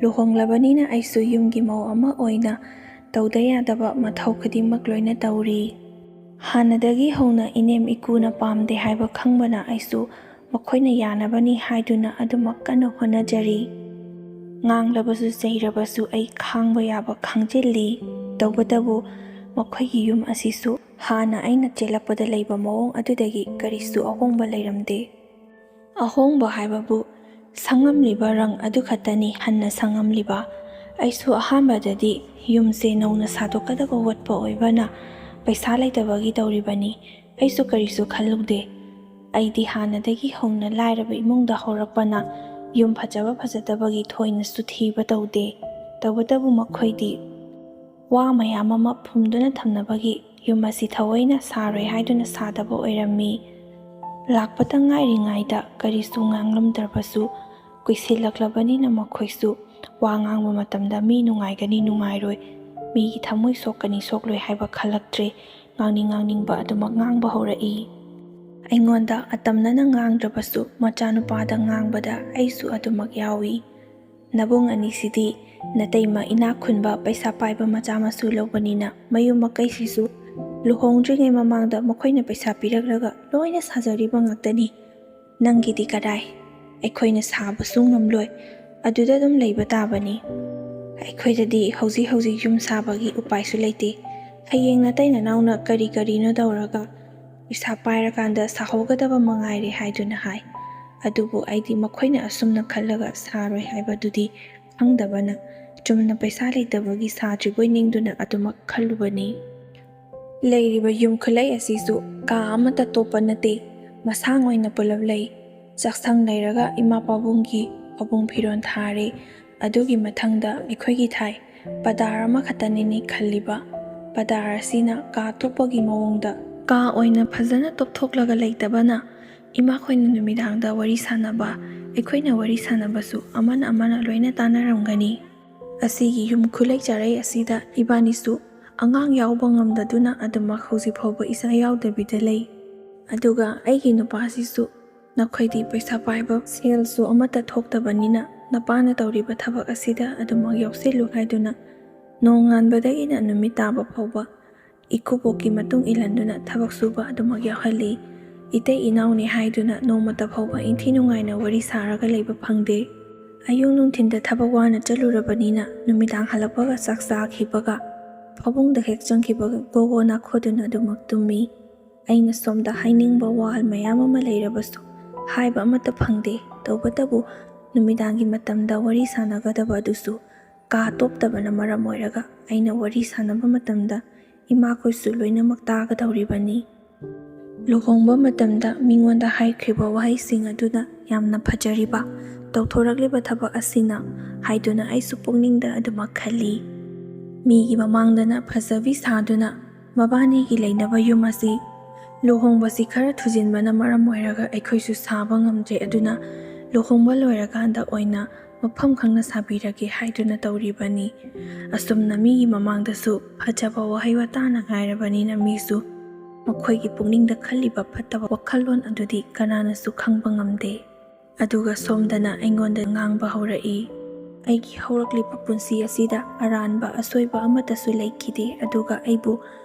ꯂꯨꯍꯣꯡꯂꯕꯅꯤꯅ ꯑꯩꯁꯨ ꯌꯨꯝꯒꯤ ꯃꯧ ꯑꯃ ꯑꯣꯏꯅ ꯇꯧꯗ ꯌꯥꯗꯕ ꯃꯊꯧ ꯈꯨꯗꯤꯡꯃꯛ ꯂꯣꯏꯅ ꯇꯧꯔꯤ꯫ ꯍꯥꯟꯅꯗꯒꯤ ꯍꯧꯅ ꯏꯅꯦꯝ ꯏꯀꯨꯅ ꯄꯥꯝꯗꯦ ꯍꯥꯏꯕ ꯈꯪꯕꯅ ꯑꯩꯁꯨ ꯃꯈꯣꯏꯅ ꯌꯥꯅꯕꯅꯤ ꯍꯥꯏꯗꯨꯅ ꯑꯗꯨꯃꯛ ꯀꯟꯅ ꯍꯣꯠꯅꯖꯔꯤ꯫ ꯉꯥꯡꯂꯕꯁꯨ ꯆꯩꯔꯕꯁꯨ ꯑꯩ ꯈꯥꯡꯕ ꯌꯥꯕ ꯈꯥꯡꯖꯤꯜꯂꯤ꯫ ꯇꯧꯕꯇꯕꯨ ꯃꯈꯣꯏꯒꯤ ꯌꯨꯝ ꯑꯁꯤꯁꯨ ꯍꯥꯟꯅ ꯑꯩꯅ ꯆꯦꯜꯂꯛꯄꯗ ꯂꯩꯕ ꯃꯑꯣꯡ ꯑꯗꯨꯗꯒꯤ ꯀꯔꯤꯁꯨ ꯑꯍꯣꯡꯕ ꯂꯩꯔꯝꯗꯦ꯫ ꯑꯍꯣꯡꯕ ꯍꯥꯏꯕꯕꯨ ꯁꯪꯉꯝꯂꯤꯕ ꯔꯪ ꯑꯗꯨ ꯈꯛꯇꯅꯤ ꯍꯟꯅ ꯁꯪꯉꯝꯂꯤꯕ꯫ ꯑꯩꯁꯨ ꯑꯍꯥꯟꯕꯗꯗꯤ ꯌꯨꯝꯁꯦ ꯅꯧꯅ ꯁꯥꯗꯣꯛꯀꯗꯕ ꯋꯥꯠꯄ ꯑꯣꯏꯕꯅ ꯄꯩꯁా ꯂꯩꯇꯕꯒꯤ ꯇꯧꯔꯤꯕꯅꯤ, ꯑꯩꯁꯨ ꯀꯔꯤꯁꯨ ꯈꯜꯂꯨꯗꯦ꯫ ꯑꯩꯗꯤ ꯍꯥꯟꯅꯗꯒꯤ ꯍꯧꯅ ꯂꯥꯏꯔꯕ ꯏꯃꯨꯡꯗ ꯍꯧꯔꯛꯄꯅ ꯌꯨꯝ ꯐꯖꯕ ꯐꯖꯗꯕꯒꯤ ꯊꯣꯏꯅꯁꯨ ꯊꯤꯕ ꯇꯧꯗꯦ꯫ ꯇꯧꯕꯇꯕꯨ ꯃꯈꯣꯏꯗꯤ ꯋꯥ ꯃꯌꯥꯝ ꯑꯃ ꯐꯨꯝꯗꯨꯅ ꯊꯝꯅꯕꯒꯤ ꯌꯨꯝ ꯑꯁꯤ ꯊꯑꯣꯏꯅ ꯁꯥꯔꯣꯏ ꯍꯥꯏꯗꯨꯅ ꯁꯥꯗꯕ ꯑꯣꯏꯔꯝꯃꯤ꯫ ꯂꯥꯛꯄꯇ ꯉꯥꯏꯔꯤꯉꯩꯗ ꯀꯔꯤꯁꯨ ꯉꯥꯡꯂꯝꯗ꯭ꯔꯕꯁꯨ ꯀꯨꯏꯁꯤꯜꯂꯛꯂꯕꯅꯤꯅ ꯃꯈꯣꯏꯁꯨ ꯋꯥ ꯉꯥꯡꯕ ꯃꯇꯝꯗ ꯃꯤ ꯅꯨꯡꯉꯥꯏꯒꯅꯤ ꯅꯨꯡꯉꯥꯏꯔꯣꯏ, ꯃꯤꯒꯤ ꯊꯃꯣꯏ ꯁꯣꯛꯀꯅꯤ ꯁꯣꯛꯂꯣꯏ ꯍꯥꯏꯕ ꯈꯜꯂꯛꯇ꯭ꯔꯦ꯫ ꯉꯥꯡꯅꯤꯡꯕ ꯑꯗꯨꯃꯛ ꯉꯥꯡꯕ ꯍꯧꯔꯛꯏ꯫ ꯑꯩꯉꯣꯟꯗ ꯑꯇꯝꯅꯅ ꯉꯥꯡꯗ꯭ꯔꯕꯁꯨ ꯃꯆꯥꯅꯨꯄꯥꯗ ꯉꯥꯡꯕꯗ ꯑꯩꯁꯨ ꯑꯗꯨꯃꯛ ꯌꯥꯎꯏ꯫ ꯅꯕꯨꯡ ꯑꯅꯤꯁꯤꯗꯤ ꯅꯇꯩꯃ ꯏꯅꯥꯛ ꯈꯨꯟꯕ ꯄꯩꯁꯥ ꯄꯥꯏꯕ ꯃꯆꯥ ꯃꯁꯨ ꯂꯧꯕꯅꯤꯅ ꯃꯌꯨꯝ ꯃꯀꯩꯁꯤꯁꯨ ꯂꯨꯍꯣꯡꯗ꯭ꯔꯤꯉꯩ ꯃꯃꯥꯡꯗ ꯃꯈꯣꯏꯅ ꯄꯩꯁా ꯄꯤꯔꯛꯂꯒ ꯂꯣꯏꯅ ꯁꯥꯖꯔꯤꯕ ꯉꯥꯛꯇꯅꯤ꯫ ꯅꯪꯒꯤꯗꯤ ꯀꯗꯥꯏ? ꯑꯩꯈꯣꯏꯅ ꯁꯥꯕꯁꯨ ꯉꯝꯂꯣꯏ, ꯑꯗꯨꯗ ꯑꯗꯨꯝ ꯂꯩꯕ ꯇꯥꯕꯅꯤ꯫ ꯑꯩꯈꯣꯏꯗꯗꯤ ꯍꯧꯖꯤꯛ ꯌꯨꯝ ꯁꯥꯕꯒꯤ ꯎꯄꯥꯏꯁꯨ ꯂꯩꯇꯦ꯫ ꯍꯌꯦꯡ ꯅꯇꯩ ꯅꯅꯥꯎꯅ ꯀꯔꯤ ꯀꯔꯤꯅꯣ ꯇꯧꯔꯒ ꯄꯩꯁా パイꯔꯀꯥꯟꯗ ꯁꯥꯍꯧꯒꯗꯕ ꯃꯉꯥꯏꯔꯦ ꯍꯥꯏꯗꯨꯅ ꯍꯥꯏ꯫ ꯑꯗꯨꯕꯨ ꯑꯩꯗꯤ ꯃꯈꯣꯏꯅ ꯑꯁꯨꯝꯅ ꯈꯜꯂꯒ ꯁꯥꯔꯣꯏ ꯍꯥꯏꯕꯗꯨꯗꯤ ꯈꯪꯗꯕꯅ ꯆꯨꯝꯅ ꯄꯩꯁꯥ ꯂꯩꯇꯕꯒꯤ ꯁꯥꯗ꯭ꯔꯤꯕꯣꯏ ꯅꯤꯡꯗꯨꯅ ꯑꯗꯨꯃꯛ ꯈꯜꯂꯨꯕꯅꯤ꯫ ꯂꯩꯔꯤꯕ ꯌꯨꯝ ꯈꯨꯂꯩ ꯑꯁꯤꯁꯨ ꯀꯥ ꯑꯃꯠꯇ ꯇꯣꯞꯄ ꯅꯠꯇꯦ, ꯃꯁꯥꯡ ꯑꯣꯏꯅ ꯄꯨꯂꯞ ꯂꯩ꯫ ꯆꯥꯛꯁꯪ ꯂꯩꯔꯒ ꯏꯃꯥ ꯄꯥꯕꯨꯡꯒꯤ ꯐꯃꯨꯡ ꯐꯤꯔꯣꯟ ꯊꯥꯔꯦ, ꯑꯗꯨꯒꯤ ꯃꯊꯪꯗ ꯑꯩꯈꯣꯏꯒꯤ ꯊꯥꯏ꯫ ꯄꯗꯥꯔ ꯑꯃꯈꯛꯇꯅꯤꯅꯦ ꯈꯜꯂꯤꯕ꯫ ꯄꯗꯥꯔ ꯑꯁꯤꯅ ꯀꯥ ꯇꯣꯞꯄꯒꯤ ꯃꯑꯣꯡꯗ ꯀꯥ ꯑꯣꯏꯅ ꯐꯖꯅ ꯇꯣꯞꯊꯣꯛꯂꯒ ꯂꯩꯇꯕꯅ ꯏꯃꯥꯈꯣꯏꯅ ꯅꯨꯃꯤꯗꯥꯡꯗ ꯋꯥꯔꯤ ꯁꯥꯟꯅꯕ, ꯑꯩꯈꯣꯏꯅ ꯋꯥꯔꯤ ꯁꯥꯟꯅꯕꯁꯨ ꯑꯃꯅ ꯂꯣꯏꯅ ꯇꯥꯟꯅꯔꯝꯒꯅꯤ꯫ ꯑꯁꯤꯒꯤ ꯌꯨꯝ ꯈꯨꯂꯩ ꯆꯥꯔꯩ ꯑꯁꯤꯗ ꯏꯕꯥꯅꯤꯁꯨ ꯑꯉꯥꯡ ꯌꯥꯎꯕ ꯉꯝꯗꯗꯨꯅ ꯑꯗꯨꯃꯛ ꯍꯧꯖꯤꯛ ꯐꯥꯎꯕ ꯏꯆꯥ ꯌꯥꯎꯗꯕꯤꯗ ꯂꯩ꯫ ꯑꯗꯨꯒ ꯑꯩꯒꯤ ꯅꯨꯄꯥꯁꯤꯁꯨ ꯅꯈꯣꯏꯗꯤ ꯄꯩꯁꯥ ꯄꯥꯏꯕ ꯁꯦꯜꯁꯨ ꯑꯃꯠꯇ ꯊꯣꯛꯇꯕꯅꯤꯅ ꯅꯄꯥꯅ ꯇꯧꯔꯤꯕ ꯊꯕꯛ ꯑꯁꯤꯗ ꯑꯗꯨꯃꯛ ꯌꯥꯎꯁꯤꯜꯂꯨ ꯍꯥꯏꯗꯨꯅ ꯅꯣꯡꯉꯥꯟꯕꯗꯒꯤꯅ ꯅꯨꯃꯤꯠ ꯇꯥꯕ ꯐꯥꯎꯕ ꯏꯀꯨꯕꯣꯛꯀꯤ ꯃꯇꯨꯡꯏꯜꯍꯟꯗꯨꯅ ꯊꯕꯛ ꯁꯨꯕ ꯑꯗꯨꯃꯛ ꯌꯥꯎꯍꯜꯂꯤ꯫ ꯏꯇꯩ ꯏꯅꯥꯎꯅꯤ ꯍꯥꯏꯗꯨꯅ ꯅꯣꯡꯃꯇ ꯐꯥꯎꯕ ꯏꯟꯊꯤ ꯅꯨꯡꯉꯥꯏꯅ ꯋꯥꯔꯤ ꯁꯥꯔꯒ ꯂꯩꯕ ꯐꯪꯗꯦ꯫ ꯑꯌꯨꯛ ꯅꯨꯡꯊꯤꯟꯗ ꯊꯕꯛ ꯋꯥꯅ ꯆꯠꯂꯨꯔꯕꯅꯤꯅ ꯅꯨꯃꯤꯗꯥꯡ ꯍꯜꯂꯛꯄꯒ ꯆꯥꯛ ꯆꯥꯈꯤꯕꯒ ꯐꯃꯨꯡꯗ ꯍꯦꯛ ꯆꯪꯈꯤꯕꯒ ꯒꯣꯒꯣ ꯅꯥꯈꯣꯗꯨꯅ ꯑꯗꯨꯃꯛ ꯇꯨꯝꯃꯤ꯫ ꯑꯩꯅ ꯁꯣꯝꯗ ꯍꯥꯏꯅꯤꯡꯕ ꯋꯥ ꯃꯌꯥꯝ ꯑꯃ ꯂꯩꯔꯕꯁꯨ ꯍꯥꯏꯕ ꯑꯃꯠꯇ ꯐꯪꯗꯦ꯫ ꯇꯧꯕꯇꯕꯨ ꯅꯨꯃꯤꯗꯥꯡꯒꯤ ꯃꯇꯝꯗ ꯋꯥꯔꯤ ꯁꯥꯟꯅꯒꯗꯕ ꯑꯗꯨꯁꯨ ꯀꯥ ꯇꯣꯞꯇꯕꯅ ꯃꯔꯝ ꯑꯣꯏꯔꯒ ꯑꯩꯅ ꯋꯥꯔꯤ ꯁꯥꯟꯅꯕ ꯃꯇꯝꯗ ꯏꯃꯥꯈꯣꯏꯁꯨ ꯂꯣꯏꯅꯃꯛ ꯇꯥꯒꯗꯧꯔꯤꯕꯅꯤ꯫ ꯂꯨꯍꯣꯡꯕ ꯃꯇꯝꯗ ꯃꯤꯉꯣꯟꯗ ꯍꯥꯏꯈ꯭ꯔꯤꯕ ꯋꯥꯍꯩꯁꯤꯡ ꯑꯗꯨꯅ ꯌꯥꯝꯅ ꯐꯖꯔꯤꯕ, ꯇꯧꯊꯣꯔꯛꯂꯤꯕ ꯊꯕꯛ ꯑꯁꯤꯅ ꯍꯥꯏꯗꯨꯅ ꯑꯩꯁꯨ ꯄꯨꯛꯅꯤꯡꯗ ꯑꯗꯨꯃꯛ ꯈꯜꯂꯤ꯫ ꯃꯤꯒꯤ ꯃꯃꯥꯡꯗꯅ ꯐꯖꯕꯤ ꯁꯥꯗꯨꯅ ꯃꯕꯥꯅꯤꯒꯤ ꯂꯩꯅꯕ ꯌꯨꯝ ꯑꯁꯤ ꯂꯨꯍꯣꯡꯕꯁꯤ ꯈꯔ ꯊꯨꯖꯤꯟꯕꯅ ꯃꯔꯝ ꯑꯣꯏꯔꯒ ꯑꯩꯈꯣꯏꯁꯨ ꯁꯥꯕ ꯉꯝꯗ꯭ꯔꯦ, ꯑꯗꯨꯅ ꯂꯨꯍꯣꯡꯕ ꯂꯣꯏꯔꯀꯥꯟꯗ ꯑꯣꯏꯅ ꯃꯐꯝ ꯈꯪꯅ ꯁꯥꯕꯤꯔꯒꯦ ꯍꯥꯏꯗꯨꯅ ꯇꯧꯔꯤꯕꯅꯤ꯫ ꯑꯁꯨꯝꯅ ꯃꯤꯒꯤ ꯃꯃꯥꯡꯗꯁꯨ ꯐꯖꯕ ꯋꯥꯍꯩ ꯋꯥꯇꯥꯅ ꯍꯥꯏꯔꯕꯅꯤꯅ ꯃꯤꯁꯨ ꯃꯈꯣꯏꯒꯤ ꯄꯨꯛꯅꯤꯡꯗ ꯈꯜꯂꯤꯕ ꯐꯠꯇꯕ ꯋꯥꯈꯜꯂꯣꯟ ꯑꯗꯨꯗꯤ ꯀꯅꯥꯅꯁꯨ ꯈꯪꯕ ꯉꯝꯗꯦ꯫ ꯑꯗꯨꯒ ꯁꯣꯝꯗꯅ ꯑꯩꯉꯣꯟꯗ ꯉꯥꯡꯕ ꯍꯧꯔꯛꯏ꯫ ꯑꯩꯒꯤ ꯍꯧꯔꯛꯂꯤꯕ ꯄꯨꯟꯁꯤ ꯑꯁꯤꯗ ꯑꯔꯥꯟꯕ ꯑꯁꯣꯏꯕ ꯑꯃꯠꯇꯁꯨ ꯂꯩꯈꯤꯗꯦ, ꯑꯗꯨꯒ ꯑꯩꯕꯨ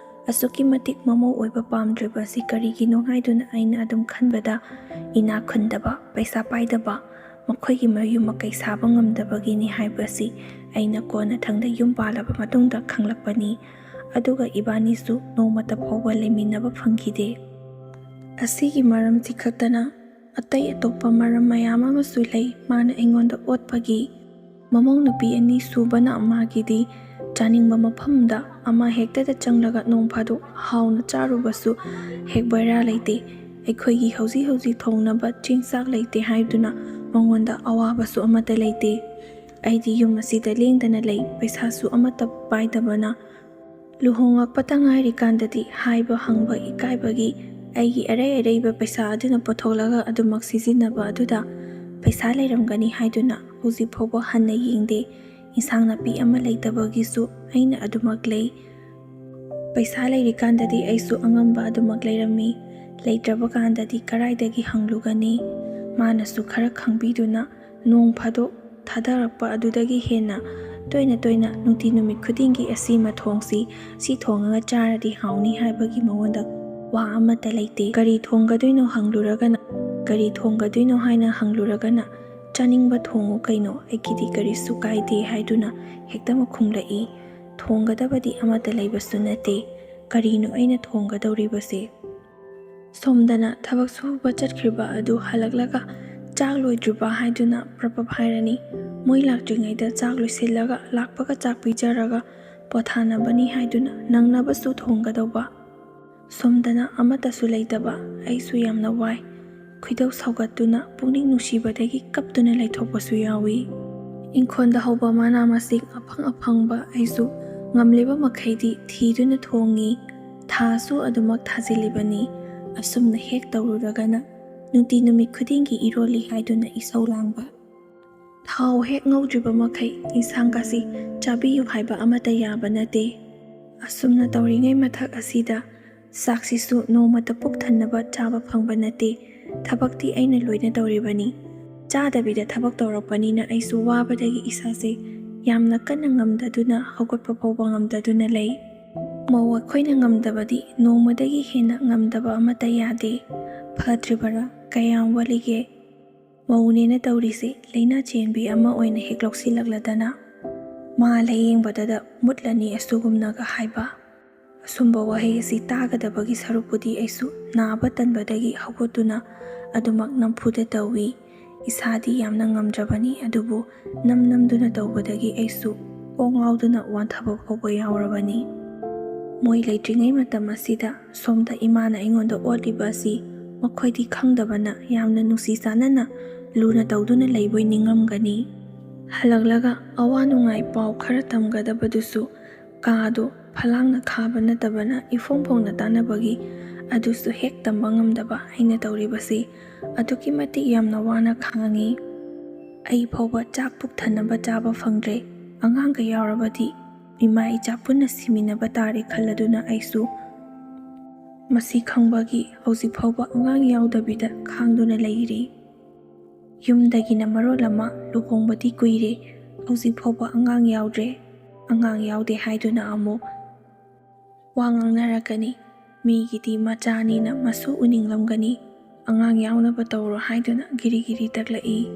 ꯑꯁꯨꯛꯀꯤ ꯃꯇꯤꯛ ꯃꯃꯧ ꯑꯣꯏꯕ ꯄꯥꯝꯗ꯭ꯔꯤꯕꯁꯤ ꯀꯔꯤꯒꯤꯅꯣ ꯍꯥꯏꯗꯨꯅ ꯑꯩꯅ ꯑꯗꯨꯝ ꯈꯟꯕꯗ ꯏꯅꯥꯛ ꯈꯨꯟꯗꯕ, ꯄꯩꯁꯥ ꯄꯥꯏꯗꯕ, ꯃꯈꯣꯏꯒꯤ ꯃꯌꯨꯝ ꯃꯀꯩ ꯁꯥꯕ ꯉꯝꯗꯕꯒꯤꯅꯤ ꯍꯥꯏꯕꯁꯤ ꯑꯩꯅ ꯀꯣꯟꯅꯊꯪꯗ ꯌꯨꯝ ꯄꯥꯜꯂꯕ ꯃꯇꯨꯡꯗ ꯈꯪꯂꯛꯄꯅꯤ꯫ ꯑꯗꯨꯒ ꯏꯕꯥꯅꯤꯁꯨ ꯅꯣꯡꯃꯇ ꯐꯥꯎꯕ ꯂꯩꯃꯤꯟꯅꯕ ꯐꯪꯈꯤꯗꯦ꯫ ꯑꯁꯤꯒꯤ ꯃꯔꯝꯁꯤ ꯈꯛꯇꯅ ꯑꯇꯩ ꯑꯇꯣꯞꯄ ꯃꯔꯝ ꯃꯌꯥꯝ ꯑꯃꯁꯨ ꯂꯩ ꯃꯥꯅ ꯑꯩꯉꯣꯟꯗ ꯑꯣꯠꯄꯒꯤ꯫ ꯃꯃꯧ ꯅꯨꯄꯤ ꯑꯅꯤ ꯁꯨꯕꯅ ꯃꯥꯒꯤꯗꯤ ꯆꯥꯅꯤꯡꯕ ꯃꯐꯝꯗ ꯑꯃ ꯍꯦꯛꯇꯗ ꯆꯪꯂꯒ ꯅꯣꯡ ꯐꯥꯗꯣꯛ ꯍꯥꯎꯅ ꯆꯥꯔꯨꯕꯁꯨ ꯍꯦꯛ ꯕꯦꯔꯥ ꯂꯩꯇꯦ, ꯑꯩꯈꯣꯏꯒꯤ ꯍꯧꯖꯤꯛ ꯍꯧꯖꯤꯛ ꯊꯣꯡꯅꯕ ꯆꯦꯡ-ꯆꯥꯛ ꯂꯩꯇꯦ ꯍꯥꯏꯗꯨꯅ ꯃꯉꯣꯟꯗ ꯑꯋꯥꯕꯁꯨ ꯑꯃꯠꯇ ꯂꯩꯇꯦ꯫ ꯑꯩꯗꯤ ꯌꯨꯝ ꯑꯁꯤꯗ ꯂꯦꯡꯗꯅ ꯂꯩ, ꯄꯩꯁꯥꯁꯨ ꯑꯃꯠꯇ ꯄꯥꯏꯗꯕꯅ ꯂꯨꯍꯣꯡꯂꯛꯄꯇ ꯉꯥꯏꯔꯤꯀꯥꯟꯗꯗꯤ ꯍꯥꯏꯕ ꯍꯪꯕ ꯏꯀꯥꯏꯕꯒꯤ ꯑꯩꯒꯤ ꯑꯔꯩ ꯑꯔꯩꯕ ꯄꯩꯁꯥ ꯑꯗꯨꯅ ꯄꯨꯊꯣꯛꯂꯒ ꯑꯗꯨꯃꯛ ꯁꯤꯖꯤꯟꯅꯕ ꯑꯗꯨꯗ ꯄꯩꯁꯥ ꯂꯩꯔꯝꯒꯅꯤ ꯍꯥꯏꯗꯨꯅ ꯍꯧꯖꯤꯛ ꯐꯥꯎꯕ ꯍꯟꯅ ꯌꯦꯡꯗꯦ꯫ ꯏꯟꯁꯥꯡ ꯅꯥꯄꯤ ꯑꯃ ꯂꯩꯇꯕꯒꯤꯁꯨ ꯑꯩꯅ ꯑꯗꯨꯃꯛ ꯂꯩ, ꯄꯩꯁꯥ ꯂꯩꯔꯤꯀꯥꯟꯗꯗꯤ ꯑꯩꯁꯨ ꯑꯉꯝꯕ ꯑꯗꯨꯃꯛ ꯂꯩꯔꯝꯃꯤ, ꯂꯩꯇ꯭ꯔꯕ ꯀꯥꯟꯗꯗꯤ ꯀꯔꯥꯏꯗꯒꯤ ꯍꯪꯂꯨꯒꯅꯤ꯫ ꯃꯥꯅꯁꯨ ꯈꯔ ꯈꯪꯕꯤꯗꯨꯅ ꯅꯣꯡ ꯐꯥꯗꯣꯛ ꯊꯥꯗꯔꯛꯄ ꯑꯗꯨꯗꯒꯤ ꯍꯦꯟꯅ ꯇꯣꯏꯅ ꯇꯣꯏꯅ ꯅꯨꯡꯇꯤ ꯅꯨꯃꯤꯠ ꯈꯨꯗꯤꯡꯒꯤ ꯑꯁꯤꯃ ꯊꯣꯡꯁꯤ, ꯁꯤ ꯊꯣꯡꯉꯒ ꯆꯥꯔꯗꯤ ꯍꯥꯎꯅꯤ ꯍꯥꯏꯕꯒꯤ ꯃꯉꯣꯟꯗ ꯋꯥ ꯑꯃꯠꯇ ꯂꯩꯇꯦ꯫ ꯀꯔꯤ ꯊꯣꯡꯒꯗꯣꯏꯅꯣ ꯍꯥꯏꯅ ꯍꯪꯂꯨꯔꯒꯅ ꯆꯥꯅꯤꯡꯕ ꯊꯣꯡꯉꯨ ꯀꯩꯅꯣ, ꯑꯩꯒꯤꯗꯤ ꯀꯔꯤꯁꯨ ꯀꯥꯏꯗꯦ ꯍꯥꯏꯗꯨꯅ ꯍꯦꯛꯇꯃꯛ ꯈꯨꯝꯂꯛꯏ꯫ ꯊꯣꯡꯒꯗꯕꯗꯤ ꯑꯃꯠꯇ ꯂꯩꯕꯁꯨ ꯅꯠꯇꯦ, ꯀꯔꯤꯅꯣ ꯑꯩꯅ ꯊꯣꯡꯒꯗꯧꯔꯤꯕꯁꯦ? ꯁꯣꯝꯗꯅ ꯊꯕꯛ ꯁꯨꯕ ꯆꯠꯈ꯭ꯔꯤꯕ ꯑꯗꯨ ꯍꯜꯂꯛꯂꯒ ꯆꯥꯛ ꯂꯣꯏꯗ꯭ꯔꯤꯕ ꯍꯥꯏꯗꯨꯅ ꯄ꯭ꯔꯞ ꯍꯥꯏꯔꯅꯤ꯫ ꯃꯣꯏ ꯂꯥꯛꯇ꯭ꯔꯤꯉꯩꯗ ꯆꯥꯛ ꯂꯣꯏꯁꯤꯜꯂꯒ ꯂꯥꯛꯄꯒ ꯆꯥꯛ ꯄꯤꯖꯔꯒ ꯄꯣꯊꯥꯅꯕꯅꯤ ꯍꯥꯏꯗꯨꯅ ꯅꯪꯅꯕꯁꯨ ꯊꯣꯡꯒꯗꯧꯕ꯫ ꯁꯣꯝꯗꯅ ꯑꯃꯠꯇꯁꯨ ꯂꯩꯇꯕ ꯑꯩꯁꯨ ꯌꯥꯝꯅ ꯋꯥꯏ, ꯈꯣꯏꯗꯧ ꯁꯥꯎꯒꯠꯇꯨꯅ ꯄꯨꯛꯅꯤꯡ ꯅꯨꯡꯁꯤꯕꯗꯒꯤ ꯀꯞꯇꯨꯅ ꯂꯩꯊꯣꯛꯄꯁꯨ ꯌꯥꯎꯏ꯫ ꯏꯪꯈꯣꯜꯗ ꯍꯧꯕ ꯃꯅꯥ ꯃꯁꯤꯡ ꯑꯐꯪ ꯑꯐꯪꯕ ꯑꯩꯁꯨ ꯉꯝꯂꯤꯕ ꯃꯈꯩꯗꯤ ꯊꯤꯗꯨꯅ ꯊꯣꯡꯉꯤ, ꯊꯥꯁꯨ ꯑꯗꯨꯃꯛ ꯊꯥꯖꯤꯜꯂꯤꯕꯅꯤ꯫ ꯑꯁꯨꯝꯅ ꯍꯦꯛ ꯇꯧꯔꯨꯔꯒꯅ ꯅꯨꯡꯇꯤ ꯅꯨꯃꯤꯠ ꯈꯨꯗꯤꯡꯒꯤ ꯏꯔꯣꯜꯂꯤ ꯍꯥꯏꯗꯨꯅ ꯏꯁꯧ ꯂꯥꯡꯕ, ꯊꯥꯎ ꯍꯦꯛ ꯉꯧꯗ꯭ꯔꯤꯕ ꯃꯈꯩ ꯏꯟꯁꯥꯡꯒꯁꯤ ꯆꯥꯕꯤꯌꯨ ꯍꯥꯏꯕ ꯑꯃꯠꯇ ꯌꯥꯕ ꯅꯠꯇꯦ꯫ ꯑꯁꯨꯝꯅ ꯇꯧꯔꯤꯉꯩ ꯃꯊꯛ ꯑꯁꯤꯗ ꯆꯥꯛꯁꯤꯁꯨ ꯅꯣꯡꯃꯇ ꯄꯨꯛ ꯊꯟꯅꯕ ꯆꯥꯕ ꯐꯪꯕ ꯅꯠꯇꯦ꯫ ꯊꯕꯛꯇꯤ ꯑꯩꯅ ꯂꯣꯏꯅ ꯇꯧꯔꯤꯕꯅꯤ, ꯆꯥꯗꯕꯤꯗ ꯊꯕꯛ ꯇꯧꯔꯛꯄꯅꯤꯅ ꯑꯩꯁꯨ ꯋꯥꯕꯗꯒꯤ ꯏꯁꯥꯁꯦ ꯌꯥꯝꯅ ꯀꯟꯅ ꯉꯝꯗꯗꯨꯅ ꯍꯧꯒꯠꯄ ꯐꯥꯎꯕ ꯉꯝꯗꯗꯨꯅ ꯂꯩ꯫ ꯃꯧ ꯑꯩꯈꯣꯏꯅ ꯉꯝꯗꯕꯗꯤ ꯅꯣꯡꯃꯗꯒꯤ ꯍꯦꯟꯅ ꯉꯝꯗꯕ ꯑꯃꯠꯇ ꯌꯥꯗꯦ꯫ ꯐꯠꯇ꯭ꯔꯤꯕꯔꯥ? ꯀꯌꯥꯝ ꯋꯥꯠꯂꯤꯒꯦ? ꯃꯧꯅꯦꯅ ꯇꯧꯔꯤꯁꯦ ꯂꯩꯅꯥ ꯆꯦꯟꯕꯤ ꯑꯃ ꯑꯣꯏꯅ ꯍꯦꯛ ꯂꯧꯁꯤꯜꯂꯛꯂꯗꯅ ꯃꯥ ꯂꯥꯌꯦꯡꯕꯗꯗ ꯃꯨꯠꯂꯅꯤ ꯑꯁꯤꯒꯨꯝꯅꯒ ꯍꯥꯏꯕ꯫ ꯑꯁꯨꯝꯕ ꯋꯥꯍꯩ ꯑꯁꯤ ꯇꯥꯒꯗꯕꯒꯤ ꯁꯔꯨꯛꯄꯨꯗꯤ ꯑꯩꯁꯨ ꯅꯥꯕ ꯇꯟꯕꯗꯒꯤ ꯍꯧꯒꯠꯇꯨꯅ ꯑꯗꯨꯃꯛ ꯅꯝꯐꯨꯗ ꯇꯧꯏ꯫ ꯏꯁꯥꯗꯤ ꯌꯥꯝꯅ ꯉꯝꯗ꯭ꯔꯕꯅꯤ, ꯑꯗꯨꯕు ꯅꯝꯗꯨꯅ ꯇꯧꯕꯗꯒꯤ ꯑꯩꯁꯨ ꯀꯣꯛ ꯉꯥꯎꯗꯨꯅ ꯋꯥꯟꯊꯕ ꯐꯥꯎꯕ ꯌꯥꯎꯔꯕꯅꯤ꯫ ꯃꯣꯏ ꯂꯩꯇ꯭ꯔꯤꯉꯩ ꯃꯇꯝ ꯑꯁꯤꯗ ꯁꯣꯝꯗ ꯏꯃꯥꯅ ꯑꯩꯉꯣꯟꯗ ꯑꯣꯠꯂꯤꯕ ꯑꯁꯤ ꯃꯈꯣꯏꯗꯤ ꯈꯪꯗꯕꯅ ꯌꯥꯝꯅ ꯅꯨꯡꯁꯤ ꯆꯥꯟꯅꯅ ꯂꯨꯅ ꯇꯧꯗꯨꯅ ꯂꯩꯕꯣꯏ ꯅꯤꯡꯉꯝꯒꯅꯤ꯫ ꯍꯜꯂꯛꯂꯒ ꯑꯋꯥ ꯅꯨꯡꯉꯥꯏ ꯄꯥꯎ ꯈꯔ ꯇꯝꯒꯗꯕꯗꯨꯁꯨ ꯀꯥꯗꯣ ꯐꯂꯥꯡꯅ ꯈꯥꯕ ꯅꯠꯇꯕꯅ ꯏꯐꯣꯡ ꯐꯣꯡꯅ ꯇꯥꯟꯅꯕꯒꯤ ꯑꯗꯨꯁꯨ ꯍꯦꯛ ꯇꯝꯕ ꯉꯝꯗꯕ ꯑꯩꯅ ꯇꯧꯔꯤꯕꯁꯤ ꯑꯗꯨꯛꯀꯤ ꯃꯇꯤꯛ ꯌꯥꯝꯅ ꯋꯥꯅ ꯈꯥꯡꯉꯤ꯫ ꯑꯩ ꯐꯥꯎꯕ ꯆꯥꯛ ꯄꯨꯛ ꯊꯟꯅꯕ ꯆꯥꯕ ꯐꯪꯗ꯭ꯔꯦ, ꯑꯉꯥꯡꯒ ꯌꯥꯎꯔꯕꯗꯤ ꯏꯃꯥ ꯏꯆꯥ ꯄꯨꯟꯅ ꯁꯤꯃꯤꯟꯅꯕ ꯇꯥꯔꯦ ꯈꯜꯂꯗꯨꯅ ꯑꯩꯁꯨ ꯃꯁꯤ ꯈꯪꯕꯒꯤ ꯍꯧꯖꯤꯛ ꯐꯥꯎꯕ ꯑꯉꯥꯡ ꯌꯥꯎꯗꯕꯤꯗ ꯈꯥꯡꯗꯨꯅ ꯂꯩꯔꯤ꯫ ꯌꯨꯝꯗꯒꯤꯅ ꯃꯔꯣꯜ ꯑꯃ ꯂꯨꯍꯣꯡꯕꯗꯤ ꯀꯨꯏꯔꯦ, ꯍꯧꯖꯤꯛ ꯐꯥꯎꯕ ꯑꯉꯥꯡ ꯌꯥꯎꯗ꯭ꯔꯦ꯫ ꯑꯉꯥꯡ ꯌꯥꯎꯗꯦ ꯍꯥꯏꯗꯨꯅ ꯑꯃꯨꯛ ꯋꯥ ꯉꯥꯡꯅꯔꯛꯀꯅꯤ, ꯃꯤꯒꯤꯗꯤ ꯃꯆꯥꯅꯤꯅ ꯃꯁꯨ ꯎꯅꯤꯡꯂꯝꯒꯅꯤ, ꯑꯉꯥꯡ ꯌꯥꯎꯅꯕ ꯇꯧꯔꯣ ꯍꯥꯏꯗꯨꯅ ꯒꯤꯔꯤ ꯒꯤꯔꯤ ꯇꯛꯂꯛꯏ꯫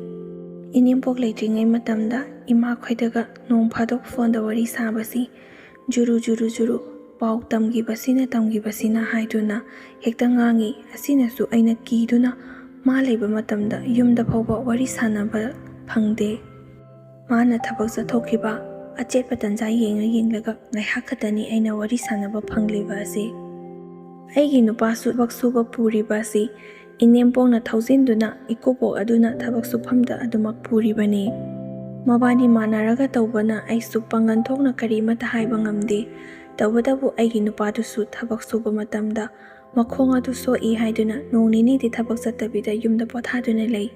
ꯏꯅꯦꯝꯄꯣꯛ ꯂꯩꯇ꯭ꯔꯤꯉꯩ ꯃꯇꯝꯗ ꯏꯃꯥꯈꯣꯏꯗꯒ ꯅꯣꯡ ꯐꯥꯗꯣꯛ ꯐꯣꯟꯗ ꯋꯥꯔꯤ ꯁꯥꯕꯁꯤ ꯖꯨꯔꯨ ꯄꯥꯎ ꯇꯝꯈꯤꯕꯁꯤꯅ ꯍꯥꯏꯗꯨꯅ ꯍꯦꯛꯇ ꯉꯥꯡꯉꯤ꯫ ꯑꯁꯤꯅꯁꯨ ꯑꯩꯅ ꯀꯤꯗꯨꯅ ꯃꯥ ꯂꯩꯕ ꯃꯇꯝꯗ ꯌꯨꯝꯗ ꯐꯥꯎꯕ ꯋꯥꯔꯤ ꯁꯥꯟꯅꯕ ꯐꯪꯗꯦ꯫ ꯃꯥꯅ ꯊꯕꯛ ꯆꯠꯊꯣꯛꯈꯤꯕ ꯑꯆꯦꯠꯄ ꯇꯟꯖꯥ ꯌꯦꯡꯂꯒ ꯉꯥꯏꯍꯥꯛ ꯈꯛꯇꯅꯤ ꯑꯩꯅ ꯋꯥꯔꯤ ꯁꯥꯟꯅꯕ ꯐꯪꯂꯤꯕ ꯑꯁꯤ꯫ ꯑꯩꯒꯤ ꯅꯨꯄꯥꯁꯨ ꯊꯕꯛ ꯁꯨꯕ ꯄꯨꯔꯤꯕ ꯑꯁꯤ ꯏꯅꯦꯝꯄꯣꯛꯅ ꯊꯧꯖꯤꯟꯗꯨꯅ ꯏꯀꯨꯕꯣꯛ ꯑꯗꯨꯅ ꯊꯕꯛ ꯁꯨꯐꯝꯗ ꯑꯗꯨꯃꯛ ꯄꯨꯔꯤꯕꯅꯤ꯫ ꯃꯕꯥꯅꯤ ꯃꯥꯟꯅꯔꯒ ꯇꯧꯕꯅ ꯑꯩꯁꯨ ꯄꯥꯡꯒꯜ ꯊꯣꯛꯅ ꯀꯔꯤꯃꯠꯇ ꯍꯥꯏꯕ ꯉꯝꯗꯦ꯫ ꯇꯧꯕꯇꯕꯨ ꯑꯩꯒꯤ ꯅꯨꯄꯥꯗꯨꯁꯨ ꯊꯕꯛ ꯁꯨꯕ ꯃꯇꯝꯗ ꯃꯈꯣꯡ ꯑꯗꯨ ꯁꯣꯛꯏ ꯍꯥꯏꯗꯨꯅ ꯅꯣꯡ ꯅꯤꯅꯤꯗꯤ ꯊꯕꯛ ꯆꯠꯇꯕꯤꯗ yumda ꯄꯣꯊꯥꯗꯨꯅ ꯂꯩ꯫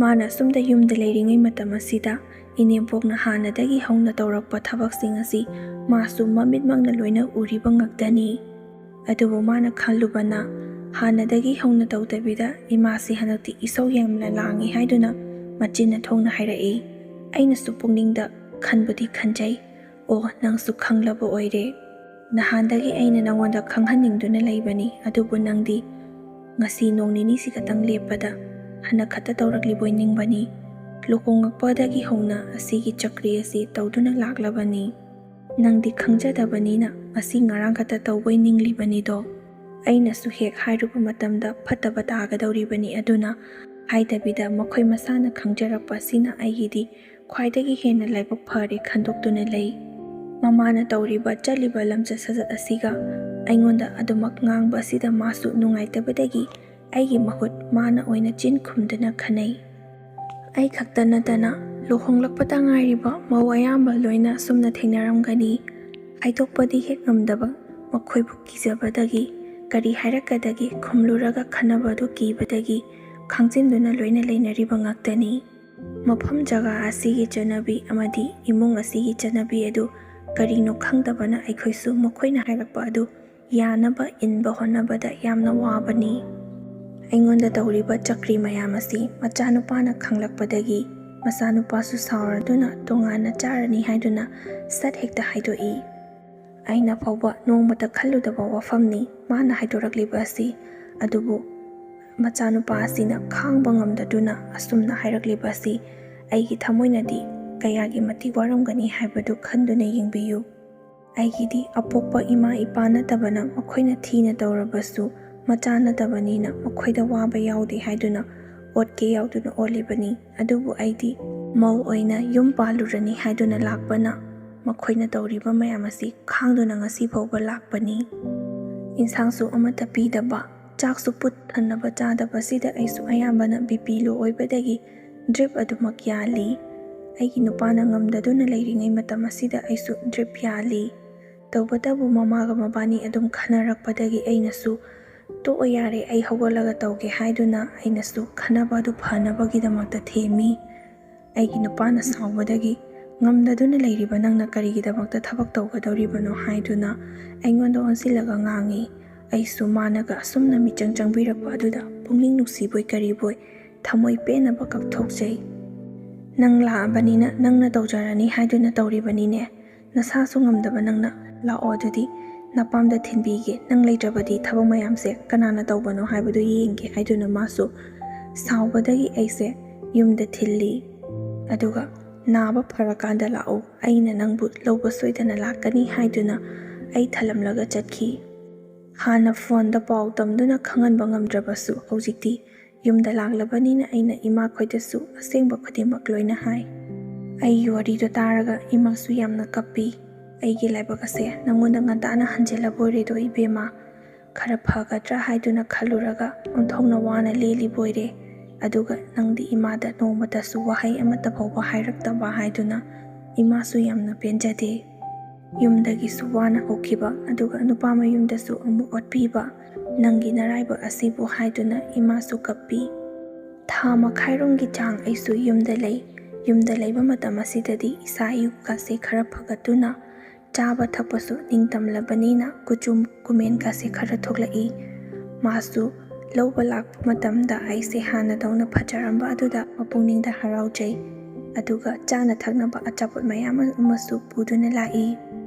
ꯃꯥꯅ ꯑꯁꯨꯝꯗ yumda ꯂꯩꯔꯤꯉꯩ ꯃꯇꯝ ꯑꯁꯤꯗ ꯏꯅꯦꯝꯄꯣꯛꯅ ꯍꯥꯟꯅꯗꯒꯤ ꯍꯧꯅ ꯇꯧꯔꯛꯄ ꯊꯕꯛꯁꯤꯡ ꯑꯁꯤ ꯃꯥꯁꯨ ꯃꯃꯤꯠꯃꯛꯅ ꯂꯣꯏꯅ ꯎꯔꯤꯕ ꯉꯥꯛꯇꯅꯤ꯫ ꯑꯗꯨꯕꯨ ꯃꯥꯅ ꯈꯜꯂꯨꯕꯅ ꯍꯥꯟꯅꯗꯒꯤ ꯍꯧꯅ ꯇꯧꯗꯕꯤꯗ ꯏꯃꯥꯁꯤ ꯍꯟꯗꯛꯇꯤ ꯏꯁꯧ ꯌꯥꯝꯅ ꯂꯥꯡꯏ ꯍꯥꯏꯗꯨꯅ ꯃꯆꯤꯟꯅ ꯊꯣꯡꯅ ꯍꯥꯏꯔꯛꯏ꯫ ꯑꯩꯅꯁꯨ ꯄꯨꯛꯅꯤꯡꯗ ꯈꯟꯕꯨꯗꯤ ꯈꯟꯖꯩ, ꯑꯣ ꯅꯪꯁꯨ ꯈꯪꯂꯕ ꯑꯣꯏꯔꯦ꯫ ꯅꯍꯥꯟꯗꯒꯤ ꯑꯩꯅ ꯅꯪꯉꯣꯟꯗ ꯈꯪꯍꯟꯅꯤꯡꯗꯨꯅ ꯂꯩꯕꯅꯤ, ꯑꯗꯨꯕꯨ ꯅꯪꯗꯤ ꯉꯁꯤ ꯅꯣꯡ ꯅꯤꯅꯤꯁꯤ ꯈꯛꯇꯪ ꯂꯦꯞꯄꯗ ꯍꯟꯗꯛ ꯈꯛꯇ ꯇꯧꯔꯛꯂꯤꯕꯣꯏ ꯅꯤꯡꯕꯅꯤ꯫ ꯂꯨꯍꯣꯡꯉꯛꯄꯗꯒꯤ ꯍꯧꯅ ꯑꯁꯤꯒꯤ ꯆꯀ꯭ꯔꯤ ꯑꯁꯤ ꯇꯧꯗꯨꯅ ꯂꯥꯛꯂꯕꯅꯤ꯫ ꯅꯪꯗꯤ ꯈꯪꯖꯗꯕꯅꯤꯅ ꯉꯁꯤ ꯉꯔꯥꯡ ꯈꯛꯇ ꯇꯧꯕꯣꯏ ꯅꯤꯡꯂꯤꯕꯅꯤꯗꯣ꯫ ꯑꯩꯅꯁꯨ ꯍꯦꯛ ꯍꯥꯏꯔꯨꯕ ꯃꯇꯝꯗ ꯐꯠꯇꯕ ꯇꯥꯒꯗꯧꯔꯤꯕꯅꯤ, ꯑꯗꯨꯅ ꯍꯥꯏꯗꯕꯤꯗ ꯃꯈꯣꯏ ꯃꯁꯥꯅ ꯈꯪꯖꯔꯛꯄ ꯑꯁꯤꯅ ꯑꯩꯒꯤꯗꯤ ꯈ꯭ꯋꯥꯏꯗꯒꯤ ꯍꯦꯟꯅ ꯂꯥꯏꯕꯛ ꯐꯔꯦ ꯈꯟꯗꯣꯛꯇꯨꯅ ꯂꯩ꯫ ꯃꯃꯥꯅ ꯇꯧꯔꯤꯕ ꯆꯠꯂꯤꯕ ꯂꯝꯆꯠ ꯁꯥꯖꯠ ꯑꯁꯤꯒ ꯑꯩꯉꯣꯟꯗ ꯑꯗꯨꯃꯛ ꯉꯥꯡꯕ ꯑꯁꯤꯗ ꯃꯥꯁꯨ ꯅꯨꯡꯉꯥꯏꯇꯕꯗꯒꯤ ꯑꯩꯒꯤ ꯃꯍꯨꯠ ꯃꯥꯅ ꯑꯣꯏꯅ ꯆꯤꯟ ꯈꯨꯝꯗꯨꯅ ꯈꯟꯅꯩ꯫ ꯑꯩ ꯈꯛꯇ ꯅꯠꯇꯅ ꯂꯨꯍꯣꯡꯂꯛꯄꯗ ꯉꯥꯏꯔꯤꯕ ꯃꯧ ꯑꯌꯥꯝꯕ ꯂꯣꯏꯅ ꯑꯁꯨꯝꯅ ꯊꯦꯡꯅꯔꯝꯒꯅꯤ꯫ ꯍꯥꯏꯗꯣꯛꯄꯗꯤ ꯍꯦꯛ ꯉꯝꯗꯕ ꯃꯈꯣꯏꯕꯨ ꯀꯤꯖꯕꯗꯒꯤ, ꯀꯔꯤ ꯍꯥꯏꯔꯛꯀꯗꯒꯦ ꯈꯨꯝꯂꯨꯔꯒ ꯈꯟꯅꯕ ꯑꯗꯨ ꯀꯤꯕꯗꯒꯤ ꯈꯥꯡꯖꯤꯟꯗꯨꯅ ꯂꯣꯏꯅ ꯂꯩꯅꯔꯤꯕ ꯉꯥꯛꯇꯅꯤ꯫ ꯃꯐꯝ ꯖꯒꯥ ꯑꯁꯤꯒꯤ ꯆꯠꯅꯕꯤ ꯑꯃꯗꯤ ꯏꯃꯨꯡ ꯑꯁꯤꯒꯤ ꯆꯠꯅꯕꯤ ꯑꯗꯨ ꯀꯔꯤꯅꯣ ꯈꯪꯗꯕꯅ ꯑꯩꯈꯣꯏꯁꯨ ꯃꯈꯣꯏꯅ ꯍꯥꯏꯔꯛꯄ ꯑꯗꯨ ꯌꯥꯅꯕ ꯏꯟꯕ ꯍꯣꯠꯅꯕꯗ ꯌꯥꯝꯅ ꯋꯥꯕꯅꯤ꯫ ꯑꯩꯉꯣꯟꯗ ꯇꯧꯔꯤꯕ ꯆꯀ꯭ꯔꯤ ꯃꯌꯥꯝ ꯑꯁꯤ ꯃꯆꯥꯅꯨꯄꯥꯅ ꯈꯪꯂꯛꯄꯗꯒꯤ ꯃꯆꯥꯅꯨꯄꯥꯁꯨ ꯁꯥꯎꯔꯗꯨꯅ ꯇꯣꯉꯥꯟꯅ ꯆꯥꯔꯅꯤ ꯍꯥꯏꯗꯨꯅ ꯁꯠ ꯍꯦꯛꯇ ꯍꯥꯏꯗꯣꯛꯏ꯫ ꯑꯩꯅ ꯐꯥꯎꯕ ꯅꯣꯡꯃꯇ ꯈꯜꯂꯨꯗꯕ ꯋꯥꯐꯝꯅꯤ ꯃꯥꯅ ꯍꯥꯏꯗꯣꯔꯛꯂꯤꯕ ꯑꯁꯤ, ꯑꯗꯨꯕꯨ ꯃꯆꯥꯅꯨꯄꯥ ꯑꯁꯤꯅ ꯈꯥꯡꯕ ꯉꯝꯗꯗꯨꯅ ꯑꯁꯨꯝꯅ ꯍꯥꯏꯔꯛꯂꯤꯕ ꯑꯁꯤ ꯑꯩꯒꯤ ꯊꯃꯣꯏꯅꯗꯤ ꯀꯌꯥꯒꯤ ꯃꯇꯤꯛ ꯋꯥꯔꯝꯒꯅꯤ ꯍꯥꯏꯕꯗꯨ ꯈꯟꯗꯨꯅ ꯌꯦꯡꯕꯤꯌꯨ꯫ ꯑꯩꯒꯤꯗꯤ ꯑꯄꯣꯛꯄ ꯏꯃꯥ ꯏꯄꯥ ꯅꯠꯇꯕꯅ ꯃꯈꯣꯏꯅ ꯊꯤꯅ ꯇꯧꯔꯕꯁꯨ ꯃꯆꯥ ꯅꯠꯇꯕꯅꯤꯅ ꯃꯈꯣꯏꯗ ꯋꯥꯕ ꯌꯥꯎꯗꯦ ꯍꯥꯏꯗꯨꯅ ꯑꯣꯠꯀꯦ ꯌꯥꯎꯗꯨꯅ ꯑꯣꯠꯂꯤꯕꯅꯤ꯫ ꯑꯗꯨꯕꯨ ꯑꯩꯗꯤ ꯃꯧ ꯑꯣꯏꯅ ꯌꯨꯝ ꯄꯥꯜꯂꯨꯔꯅꯤ ꯍꯥꯏꯗꯨꯅ ꯂꯥꯛꯄꯅ ꯃꯈꯣꯏꯅ ꯇꯧꯔꯤꯕ ꯃꯌꯥꯝ ꯑꯁꯤ ꯈꯥꯡꯗꯨꯅ ꯉꯁꯤ ꯐꯥꯎꯕ ꯂꯥꯛꯄꯅꯤ꯫ ꯏꯟꯁꯥꯡꯁꯨ ꯑꯃꯠꯇ ꯄꯤꯗꯕ, ꯆꯥꯛꯁꯨ ꯄꯨꯛ ꯊꯟꯅꯕ ꯆꯥꯗꯕꯁꯤꯗ ꯑꯩꯁꯨ ꯑꯌꯥꯝꯕꯅ BP ꯂꯣ ꯑꯣꯏꯕꯗꯒꯤ ꯗ꯭ꯔꯤꯞ ꯑꯗꯨꯃꯛ ꯌꯥꯜꯂꯤ꯫ ꯑꯩꯒꯤ ꯅꯨꯄꯥꯅ ꯉꯝꯗꯗꯨꯅ ꯂꯩꯔꯤꯉꯩ ꯃꯇꯝ ꯑꯁꯤꯗ ꯑꯩꯁꯨ ꯗ꯭ꯔꯤꯞ ꯌꯥꯜꯂꯤ꯫ ꯇꯧꯕꯇꯕꯨ ꯃꯃꯥꯒ ꯃꯕꯥꯅꯤ ꯑꯗꯨꯝ ꯈꯟꯅꯔꯛꯄꯗꯒꯤ ꯑꯩꯅꯁꯨ ꯇꯣꯛꯑꯣ ꯌꯥꯔꯦ ꯑꯩ ꯍꯧꯒꯠꯂꯒ ꯇꯧꯒꯦ ꯍꯥꯏꯗꯨꯅ ꯑꯩꯅꯁꯨ ꯈꯟꯅꯕ ꯑꯗꯨ ꯐꯅꯕꯒꯤꯗꯃꯛꯇ ꯊꯦꯝꯃꯤ꯫ ꯑꯩꯒꯤ ꯅꯨꯄꯥꯅ ꯁꯥꯎꯕꯗꯒꯤ ꯉꯝꯗꯗꯨꯅ ꯂꯩꯔꯤꯕ ꯅꯪꯅ ꯀꯔꯤꯒꯤꯗꯃꯛꯇ ꯊꯕꯛ ꯇꯧꯒꯗꯧꯔꯤꯕꯅꯣ ꯍꯥꯏꯗꯨꯅ ꯑꯩꯉꯣꯟꯗ ꯑꯣꯟꯁꯤꯜꯂꯒ ꯉꯥꯡꯏ꯫ ꯑꯩꯁꯨ ꯃꯥꯅꯒ ꯑꯁꯨꯝꯅ ꯃꯤꯆꯪ ꯆꯪꯕꯤꯔꯛꯄ ꯑꯗꯨꯗ ꯄꯨꯛꯅꯤꯡ ꯅꯨꯡꯁꯤꯕꯣꯏ ꯀꯔꯤꯕꯣꯏ ꯊꯃꯣꯏ ꯄꯦꯟꯅꯕ ꯀꯞꯊꯣꯛꯆꯩ꯫ ꯅꯪ ꯂꯥꯛꯑꯕꯅꯤꯅ ꯅꯪꯅ ꯇꯧꯖꯔꯅꯤ ꯍꯥꯏꯗꯨꯅ ꯇꯧꯔꯤꯕꯅꯤꯅꯦ꯫ ꯅꯁꯥꯁꯨ ꯉꯝꯗꯕ ꯅꯪꯅ ꯂꯥꯛꯑꯣ ꯑꯗꯨꯗꯤ ꯅꯄꯥꯝꯗ ꯊꯤꯟꯕꯤꯒꯦ, ꯅꯪ ꯂꯩꯇ꯭ꯔꯕꯗꯤ ꯊꯕꯛ ꯃꯌꯥꯝꯁꯦ ꯀꯅꯥꯅ ꯇꯧꯕꯅꯣ ꯍꯥꯏꯕꯗꯨ ꯌꯦꯡꯒꯦ ꯍꯥꯏꯗꯨꯅ ꯃꯥꯁꯨ ꯁꯥꯎꯕꯗꯒꯤ ꯑꯩꯁꯦ ꯌꯨꯝꯗ ꯊꯤꯜꯂꯤ꯫ ꯑꯗꯨꯒ ꯅꯥꯕ ꯐꯔꯀꯥꯟꯗ ꯂꯥꯛꯎ, ꯑꯩꯅ ꯅꯪꯕు ꯂꯧꯕ ꯁꯣꯏꯗꯅ ꯂꯥꯛꯀꯅꯤ ꯍꯥꯏꯗꯨꯅ ꯑꯩ ꯊꯂꯝꯂꯒ ꯆꯠꯈꯤ꯫ ꯍꯥꯟꯅ ꯐꯣꯟꯗ ꯄꯥꯎ ꯇꯝꯗꯨꯅ ꯈꯪꯍꯟꯕ ꯉꯝꯗ꯭ꯔꯕꯁꯨ ꯍꯧꯖꯤꯛꯇꯤ ꯌꯨꯝꯗ ꯂꯥꯛꯂꯕꯅꯤꯅ ꯑꯩꯅ ꯏꯃꯥꯈꯣꯏꯗꯁꯨ ꯑꯁꯦꯡꯕ ꯈꯨꯗꯤꯡꯃꯛ ꯂꯣꯏꯅ హాయ్. ꯑꯩꯒꯤ ꯋꯥꯔꯤꯗꯣ ꯇꯥꯔꯒ ꯏꯃꯥꯁꯨ ꯌꯥꯝꯅ ꯀꯞꯄꯤ꯫ ꯑꯩꯒꯤ ꯂꯥꯏꯕꯛ ꯑꯁꯦ ꯅꯪꯉꯣꯟꯗ ꯉꯟꯇꯥꯅ ꯍꯟꯖꯤꯜꯂꯕꯣꯏꯔꯦꯗꯣ ꯏꯕꯦꯝꯃ, ꯈꯔ ꯐꯒꯗ꯭ꯔꯥ ꯍꯥꯏꯗꯨꯅ ꯈꯜꯂꯨꯔꯒ ꯑꯣꯟꯊꯣꯛꯅ ꯋꯥꯅ ꯂꯦꯜꯂꯤꯕꯣꯏꯔꯦ꯫ ꯑꯗꯨꯒ ꯅꯪꯗꯤ ꯏꯃꯥꯗ ꯅꯣꯡꯃꯇꯁꯨ ꯋꯥꯍꯩ ꯑꯃꯠꯇ ꯐꯥꯎꯕ ꯍꯥꯏꯔꯛꯇꯕ ꯍꯥꯏꯗꯨꯅ ꯏꯃꯥꯁꯨ ꯌꯥꯝꯅ ꯄꯦꯟꯖꯗꯦ꯫ ꯌꯨꯝꯗꯒꯤꯁꯨ ꯋꯥꯅ ꯍꯧꯈꯤꯕ, ꯑꯗꯨꯒ ꯅꯨꯄꯥ ꯃꯌꯨꯝꯗꯁꯨ ꯑꯃꯨꯛ ꯑꯣꯠꯄꯤꯕ, ꯅꯪꯒꯤ ꯅꯔꯥꯏꯕꯛ ꯑꯁꯤꯕꯨ ꯍꯥꯏꯗꯨꯅ ꯏꯃꯥꯁꯨ ꯀꯞꯄꯤ꯫ ꯊꯥ ꯃꯈꯥꯏꯔꯣꯝꯒꯤ ꯆꯥꯡ ꯑꯩꯁꯨ ꯌꯨꯝꯗ ꯂꯩ꯫ ꯌꯨꯝꯗ ꯂꯩꯕ ꯃꯇꯝ ꯑꯁꯤꯗꯗꯤ ꯏꯁꯥ ꯏꯎꯀꯥꯁꯦ ꯈꯔ ꯐꯒꯠꯇꯨꯅ ꯆꯥꯕ ꯊꯛꯄꯁꯨ ꯅꯤꯡꯇꯝꯂꯕꯅꯤꯅ ꯀꯨꯆꯨ ꯀꯨꯃꯦꯟꯒꯥꯁꯦ ꯈꯔ ꯊꯣꯛꯂꯛꯏ꯫ ꯃꯥꯁꯨ ꯂꯧꯕ ꯂꯥꯛꯄ ꯃꯇꯝꯗ ꯑꯩꯁꯦ ꯍꯥꯟꯅꯗꯧꯅ ꯐꯖꯔꯝꯕ ꯑꯗꯨꯗ ꯃꯄꯨꯛꯅꯤꯡꯗ ꯍꯔꯥꯎꯖꯩ꯫ ꯑꯗꯨꯒ ꯆꯥꯅ ꯊꯛꯅꯕ ꯑꯆꯥꯄꯣꯠ ꯃꯌꯥꯝ ꯑꯃꯁꯨ ꯄꯨꯗꯨꯅ ꯂꯥꯛꯏ꯫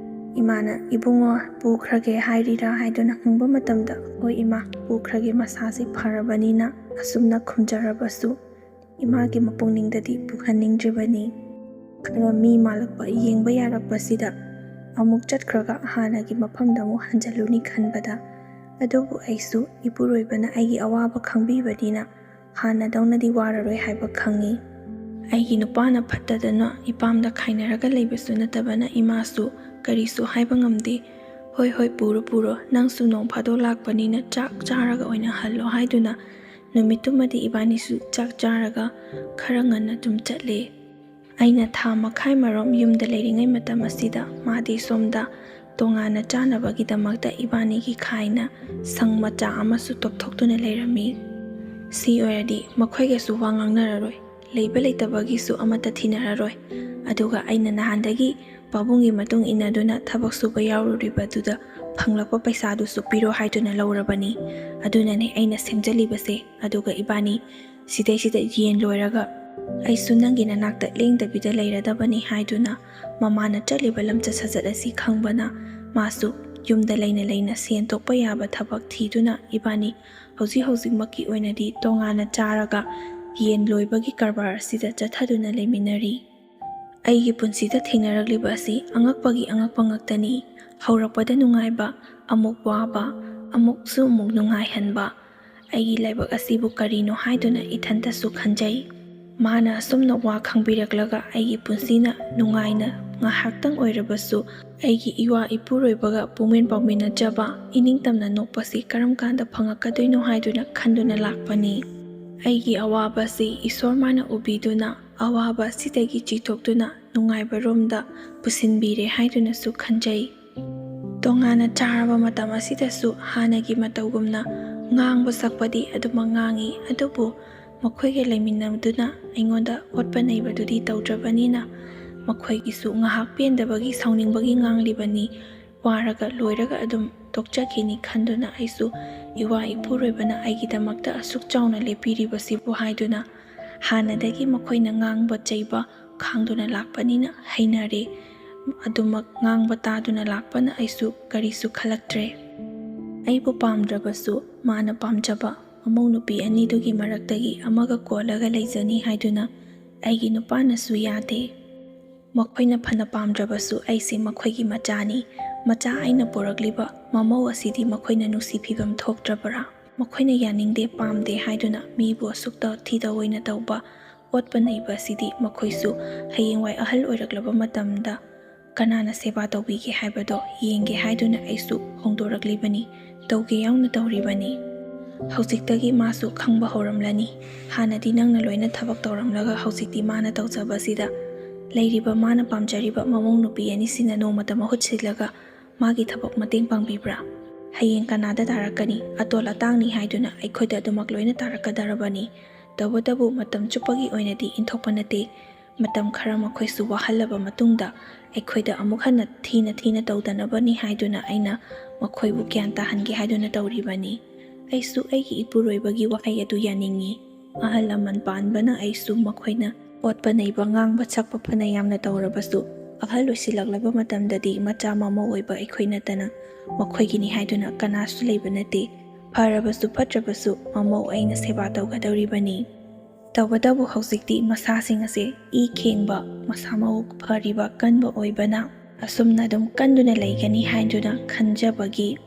ꯏꯃꯥꯅ ꯏꯕꯨꯡꯉꯣ ꯄꯨꯈ꯭ꯔꯒꯦ ꯍꯥꯏꯔꯤꯔꯥ ꯍꯥꯏꯗꯨꯅ ꯍꯪꯕ ꯃꯇꯝꯗ ꯍꯣꯏ ꯏꯃꯥ ꯄꯨꯈ꯭ꯔꯒꯦ, ꯃꯁꯥꯁꯦ ꯐꯔꯕꯅꯤꯅ ꯑꯁꯨꯝꯅ ꯈꯨꯝꯖꯔꯕꯁꯨ ꯏꯃꯥꯒꯤ ꯃꯄꯨꯛꯅꯤꯡꯗꯗꯤ ꯄꯨꯍꯟꯅꯤꯡꯗ꯭ꯔꯤꯕꯅꯤ꯫ ꯈꯔ ꯃꯤ ꯃꯥꯜꯂꯛꯄ ꯌꯦꯡꯕ ꯌꯥꯔꯛꯄꯁꯤꯗ ꯑꯃꯨꯛ ꯆꯠꯈ꯭ꯔꯒ ꯍꯥꯟꯅꯒꯤ ꯃꯐꯝꯗ ꯑꯃꯨꯛ ꯍꯟꯖꯜꯂꯨꯅꯤ ꯈꯟꯕꯗ, ꯑꯗꯨꯕꯨ ꯑꯩꯁꯨ ꯏꯄꯨꯔꯣꯏꯕꯅ ꯑꯩꯒꯤ ꯑꯋꯥꯕ ꯈꯪꯕꯤꯕꯅꯤꯅ ꯍꯥꯟꯅꯗꯧꯅꯗꯤ ꯋꯥꯔꯔꯣꯏ ꯍꯥꯏꯕ ꯈꯪꯉꯤ꯫ ꯑꯩꯒꯤ ꯅꯨꯄꯥꯅ ꯐꯠꯇꯗꯅ ꯏꯄꯥꯝꯗ ꯈꯥꯏꯅꯔꯒ ꯂꯩꯕꯁꯨ ꯅꯠꯇꯕꯅ ꯏꯃꯥꯁꯨ ꯀꯔꯤꯁꯨ ꯍꯥꯏꯕ ꯉꯝꯗꯦ꯫ ꯍꯣꯏ ꯍꯣꯏ ꯄꯨꯔꯣ ꯅꯪꯁꯨ ꯅꯣꯡ ꯐꯥꯗꯣꯛ ꯂꯥꯛꯄꯅꯤꯅ ꯆꯥꯛ ꯆꯥꯔꯒ ꯑꯣꯏꯅ ꯍꯜꯂꯣ ꯍꯥꯏꯗꯨꯅ ꯅꯨꯃꯤꯠꯇꯨꯃꯗꯤ ꯏꯕꯥꯅꯤꯁꯨ ꯆꯥꯛ ꯆꯥꯔꯒ ꯈꯔ ꯉꯟꯅ ꯑꯗꯨꯝ ꯆꯠꯂꯦ꯫ ꯑꯩꯅ ꯊꯥ ꯃꯈꯥꯏ ꯃꯔꯣꯝ ꯌꯨꯝꯗ ꯂꯩꯔꯤꯉꯩ ꯃꯇꯝ ꯑꯁꯤꯗ ꯃꯥꯗꯤ ꯁꯣꯝꯗ ꯇꯣꯉꯥꯟꯅ ꯆꯥꯅꯕꯒꯤꯗꯃꯛꯇ ꯏꯕꯥꯅꯤꯒꯤ ꯈꯥꯏꯅ ꯁꯪ ꯃꯆꯥ ꯑꯃꯁꯨ ꯇꯣꯞꯊꯣꯛꯇꯨꯅ ꯂꯩꯔꯝꯃꯤ꯫ ꯁꯤ ꯑꯣꯏꯔꯗꯤ ꯃꯈꯣꯏꯒꯁꯨ ꯋꯥ ꯉꯥꯡꯅꯔꯔꯣꯏ, ꯂꯩꯕ ꯂꯩꯇꯕꯒꯤꯁꯨ ꯑꯃꯠꯇ ꯊꯤꯅꯔꯔꯣꯏ꯫ ꯑꯗꯨꯒ ꯑꯩꯅ ꯅꯍꯥꯟꯗꯒꯤ ꯄꯥꯕꯨꯡꯒꯤ ꯃꯇꯨꯡ ꯏꯟꯅꯗꯨꯅ ꯊꯕꯛ ꯁꯨꯕ ꯌꯥꯎꯔꯨꯔꯤꯕꯗꯨꯗ ꯐꯪꯂꯛꯄ ꯄꯩꯁꯥꯗꯨꯁꯨ ꯄꯤꯔꯣ ꯍꯥꯏꯗꯨꯅ ꯂꯧꯔꯕꯅꯤ꯫ ꯑꯗꯨꯅꯅꯦ ꯑꯩꯅ ꯁꯦꯝꯖꯜꯂꯤꯕꯁꯦ꯫ ꯑꯗꯨꯒ ꯏꯕꯥꯅꯤ ꯁꯤꯗꯩꯁꯤꯗ ꯌꯦꯟ ꯂꯣꯏꯔꯒ ꯑꯩꯁꯨ ꯅꯪꯒꯤ ꯅꯅꯥꯛꯇ ꯂꯦꯡꯗꯕꯤꯗ ꯂꯩꯔꯗꯕꯅꯤ ꯍꯥꯏꯗꯨꯅ ꯃꯃꯥꯅ ꯆꯠꯂꯤꯕ ꯂꯝꯆꯠ ꯁꯥꯖꯠ ꯑꯁꯤ ꯈꯪꯕꯅ ꯃꯥꯁꯨ ꯌꯨꯝꯗ ꯂꯩꯅ ꯂꯩꯅ ꯁꯦꯟ ꯊꯣꯛꯄ ꯌꯥꯕ ꯊꯕꯛ ꯊꯤꯗꯨꯅ ꯏꯕꯥꯅꯤ ꯍꯧꯖꯤꯛꯃꯛꯀꯤ ꯑꯣꯏꯅꯗꯤ ꯇꯣꯉꯥꯟꯅ ꯆꯥꯔꯒ ꯌꯦꯟ ꯂꯣꯏꯕꯒꯤ ꯀꯔꯕꯥꯔ ꯑꯁꯤꯗ ꯆꯠꯊꯗꯨꯅ ꯂꯩꯃꯤꯟꯅꯔꯤ꯫ ꯑꯩꯒꯤ ꯄꯨꯟꯁꯤꯗ ꯊꯦꯡꯅꯔꯛꯂꯤꯕ ꯑꯁꯤ ꯑꯉꯛꯄꯒꯤ ꯑꯉꯛꯄ ꯉꯥꯛꯇꯅꯤ꯫ ꯍꯧꯔꯛꯄꯗ ꯅꯨꯡꯉꯥꯏꯕ, ꯑꯃꯨꯛ ꯋꯥꯕ, ꯑꯃꯨꯛꯁꯨ ꯅꯨꯡꯉꯥꯏꯍꯟꯕ꯫ ꯑꯩꯒꯤ ꯂꯥꯏꯕꯛ ꯑꯁꯤꯕꯨ ꯀꯔꯤꯅꯣ ꯍꯥꯏꯗꯨꯅ ꯏꯊꯟꯇꯁꯨ ꯈꯟꯖꯩ꯫ ꯃꯥꯅ ꯑꯁꯨꯝꯅ ꯋꯥ ꯈꯪꯕꯤꯔꯛꯂꯒ ꯑꯩꯒꯤ ꯄꯨꯟꯁꯤꯅ ꯅꯨꯡꯉꯥꯏꯅ ꯉꯥꯏꯍꯥꯛꯇꯪ ꯑꯣꯏꯔꯕꯁꯨ ꯑꯩꯒꯤ ꯏꯋꯥ ꯏꯄꯨꯔꯣꯏꯕꯒ ꯄꯨꯡꯃꯦꯟ ꯄꯥꯎꯃꯤꯟꯅꯖꯕ, ꯏꯅꯤꯡꯇꯝꯅ ꯅꯣꯛꯄꯁꯤ ꯀꯔꯝ ꯀꯥꯟꯗ ꯐꯪꯉꯛꯀꯗꯣꯏꯅꯣ ꯍꯥꯏꯗꯨꯅ ꯈꯟꯗꯨꯅ ꯂꯥꯛꯄꯅꯤ꯫ ꯑꯩꯒꯤ ꯑꯋꯥꯕꯁꯤ ꯏꯁꯣꯔ ꯃꯥꯅ ꯎꯕꯤꯗꯨꯅ ꯑꯋꯥꯕ ꯑꯁꯤꯗꯒꯤ ꯆꯤꯊꯣꯛꯇꯨꯅ ꯅꯨꯡꯉꯥꯏꯕꯔꯣꯝꯗ ꯄꯨꯁꯤꯟꯕꯤꯔꯦ ꯍꯥꯏꯗꯨꯅꯁꯨ ꯈꯟꯖꯩ꯫ ꯇꯣꯉꯥꯟꯅ ꯆꯥꯔꯕ ꯃꯇꯝ ꯑꯁꯤꯗꯁꯨ ꯍꯥꯟꯅꯒꯤ ꯃꯇꯧꯒꯨꯝꯅ ꯉꯥꯡꯕ ꯁꯛꯄꯗꯤ ꯑꯗꯨꯃꯛ ꯉꯥꯡꯉꯤ꯫ ꯑꯗꯨꯕꯨ ꯃꯈꯣꯏꯒ ꯂꯩꯃꯤꯟꯅꯗꯨꯅ ꯑꯩꯉꯣꯟꯗ ꯑꯣꯠꯄ ꯅꯩꯕꯗꯨꯗꯤ ꯇꯧꯗ꯭ꯔꯕꯅꯤꯅ ꯃꯈꯣꯏꯒꯤꯁꯨ ꯉꯥꯏꯍꯥꯛ ꯄꯦꯟꯗꯕꯒꯤ ꯁꯥꯎꯅꯤꯡꯕꯒꯤ ꯉꯥꯡꯂꯤꯕꯅꯤ, ꯋꯥꯔꯒ ꯂꯣꯏꯔꯒ ꯑꯗꯨꯝ ꯇꯣꯛꯆꯈꯤꯅꯤ ꯈꯟꯗꯨꯅ ꯑꯩꯁꯨ ꯏꯋꯥ ꯏꯄꯨꯔꯣꯏꯕꯅ ꯑꯩꯒꯤꯗꯃꯛꯇ ꯑꯁꯨꯛ ꯆꯥꯎꯅ ꯂꯦꯞꯄꯤꯔꯤꯕꯁꯤꯕꯨ ꯍꯥꯏꯗꯨꯅ ꯍꯥꯟꯅꯗꯒꯤ ꯃꯈꯣꯏꯅ ꯉꯥꯡꯕ ꯆꯩꯕ ꯈꯥꯡꯗꯨꯅ ꯂꯥꯛꯄꯅꯤꯅ ꯍꯩꯅꯔꯦ꯫ ꯑꯗꯨꯃꯛ ꯉꯥꯡꯕ ꯇꯥꯗꯨꯅ ꯂꯥꯛꯄꯅ ꯑꯩꯁꯨ ꯀꯔꯤꯁꯨ ꯈꯜꯂꯛꯇ꯭ꯔꯦ꯫ ꯑꯩꯕꯨ ꯄꯥꯝꯗ꯭ꯔꯕꯁꯨ ꯃꯥꯅ ꯄꯥꯝꯖꯕ ꯃꯃꯧ ꯅꯨꯄꯤ ꯑꯅꯤꯗꯨꯒꯤ ꯃꯔꯛꯇꯒꯤ ꯑꯃꯒ ꯀꯣꯜꯂꯒ ꯂꯩꯖꯅꯤ ꯍꯥꯏꯗꯨꯅ ꯑꯩꯒꯤ ꯅꯨꯄꯥꯅꯁꯨ ꯌꯥꯗꯦ꯫ ꯃꯈꯣꯏꯅ ꯐꯅ ꯄꯥꯝꯗ꯭ꯔꯕꯁꯨ ꯑꯩꯁꯦ ꯃꯈꯣꯏꯒꯤ ꯃꯆꯥꯅꯤ꯫ ꯃꯆꯥ ꯑꯩꯅ ꯄꯣꯔꯛꯂꯤꯕ ꯃꯃꯧ ꯑꯁꯤꯗꯤ ꯃꯈꯣꯏꯅ ꯅꯨꯡꯁꯤ ꯐꯤꯕꯝ ꯊꯣꯛꯇ꯭ꯔꯕ꯭ꯔꯥ? ꯃꯈꯣꯏꯅ ꯌꯥꯅꯤꯡꯗꯦ, ꯄꯥꯝꯗꯦ ꯍꯥꯏꯗꯨꯅ ꯃꯤꯕꯨ ꯑꯁꯨꯛ ꯊꯤꯗꯑꯣꯏꯅ ꯇꯧꯕ, ꯑꯣꯠꯄ ꯅꯩꯕ ꯑꯁꯤꯗꯤ ꯃꯈꯣꯏꯁꯨ ꯍꯌꯦꯡꯋꯥꯏ ꯑꯍꯜ ꯑꯣꯏꯔꯛꯂꯕ ꯃꯇꯝꯗ ꯀꯅꯥꯅ ꯁꯦꯕꯥ ꯇꯧꯕꯤꯒꯦ ꯍꯥꯏꯕꯗꯣ ꯌꯦꯡꯒꯦ ꯍꯥꯏꯗꯨꯅ ꯑꯩꯁꯨ ꯍꯣꯡꯗꯣꯔꯛꯂꯤꯕꯅꯤ, ꯇꯧꯒꯦ ꯌꯥꯎꯅ ꯇꯧꯔꯤꯕꯅꯤ꯫ ꯍꯧꯖꯤꯛꯇꯒꯤ ꯃꯥꯁꯨ ꯈꯪꯕ ꯍꯧꯔꯝꯂꯅꯤ꯫ ꯍꯥꯟꯅꯗꯤ ꯅꯪꯅ ꯂꯣꯏꯅ ꯊꯕꯛ ꯇꯧꯔꯝꯂꯒ ꯍꯧꯖꯤꯛꯇꯤ ꯃꯥꯅ ꯇꯧꯖꯕꯁꯤꯗ ꯂꯩꯔꯤꯕ ꯃꯥꯅ ꯄꯥꯝꯖꯔꯤꯕ ꯃꯃꯧ ꯅꯨꯄꯤ ꯑꯅꯤꯁꯤꯅ ꯅꯣꯡꯃꯇ ꯃꯍꯨꯠ ꯁꯤꯜꯂꯒ ꯃꯥꯒꯤ ꯊꯕꯛ ꯃꯇꯦꯡ ꯄꯥꯡꯕꯤꯕ꯭ꯔꯥ? ꯍꯌꯦꯡ ꯀꯅꯥꯗ ꯇꯥꯔꯛꯀꯅꯤ? ꯑꯇꯣꯜ ꯑꯇꯥꯡꯅꯤ ꯍꯥꯏꯗꯨꯅ ꯑꯩꯈꯣꯏꯗ ꯑꯗꯨꯃꯛ ꯂꯣꯏꯅ ꯇꯥꯔꯛꯀꯗꯔꯕꯅꯤ꯫ ꯇꯧꯕꯇꯕꯨ ꯃꯇꯝ ꯆꯨꯞꯄꯒꯤ ꯑꯣꯏꯅꯗꯤ ꯏꯟꯊꯣꯛꯄ ꯅꯠꯇꯦ꯫ ꯃꯇꯝ ꯈꯔ ꯃꯈꯣꯏꯁꯨ ꯋꯥꯍꯜꯂꯕ ꯃꯇꯨꯡꯗ ꯑꯩꯈꯣꯏꯗ ꯑꯃꯨꯛ ꯍꯟꯅ ꯊꯤꯅ ꯇꯧꯗꯅꯕꯅꯤ ꯍꯥꯏꯗꯨꯅ ꯑꯩꯅ ꯃꯈꯣꯏꯕꯨ ꯒ꯭ꯌꯥꯟ ꯇꯥꯍꯟꯒꯦ ꯍꯥꯏꯗꯨꯅ ꯇꯧꯔꯤꯕꯅꯤ꯫ ꯑꯩꯁꯨ ꯑꯩꯒꯤ ꯏꯄꯨꯔꯣꯏꯕꯒꯤ ꯋꯥꯍꯩ ꯑꯗꯨ ꯌꯥꯅꯤꯡꯉꯤ꯫ ꯑꯍꯜ ꯂꯃꯟ ꯄꯥꯟꯕꯅ ꯑꯩꯁꯨ ꯃꯈꯣꯏꯅ ꯑꯣꯠꯄ ꯅꯩꯕ, ꯉꯥꯡꯕ ꯁꯛꯄ ꯐꯅ ꯌꯥꯝꯅ ꯇꯧꯔꯕꯁꯨ ꯑꯍꯜ ꯑꯣꯏꯁꯤꯜꯂꯛꯂꯕ ꯃꯇꯝꯗꯗꯤ ꯃꯆꯥ ꯃꯃꯧ ꯑꯣꯏꯕ ꯑꯩꯈꯣꯏ ꯅꯠꯇꯅ ꯃꯈꯣꯏꯒꯤꯅꯤ ꯍꯥꯏꯗꯨꯅ ꯀꯅꯥꯁꯨ ꯂꯩꯕ ꯅꯠꯇꯦ꯫ ꯐꯔꯕꯁꯨ ꯐꯠꯇ꯭ꯔꯕꯁꯨ ꯃꯃꯧ ꯑꯩꯅ ꯁꯦꯕꯥ ꯇꯧꯒꯗꯧꯔꯤꯕꯅꯤ꯫ ꯇꯧꯕꯇꯕꯨ ꯍꯧꯖꯤꯛꯇꯤ ꯃꯁꯥꯁꯤꯡ ꯑꯁꯦ ꯏ ꯈꯦꯡꯕ, ꯃꯁꯥ ꯃꯎ ꯐꯔꯤꯕ, ꯀꯟꯕ ꯑꯣꯏꯕꯅ ꯑꯁꯨꯝꯅ ꯑꯗꯨꯝ ꯀꯟꯗꯨꯅ ꯂꯩꯒꯅꯤ ꯍꯥꯏꯗꯨꯅ ꯈꯟꯖꯕꯒꯤ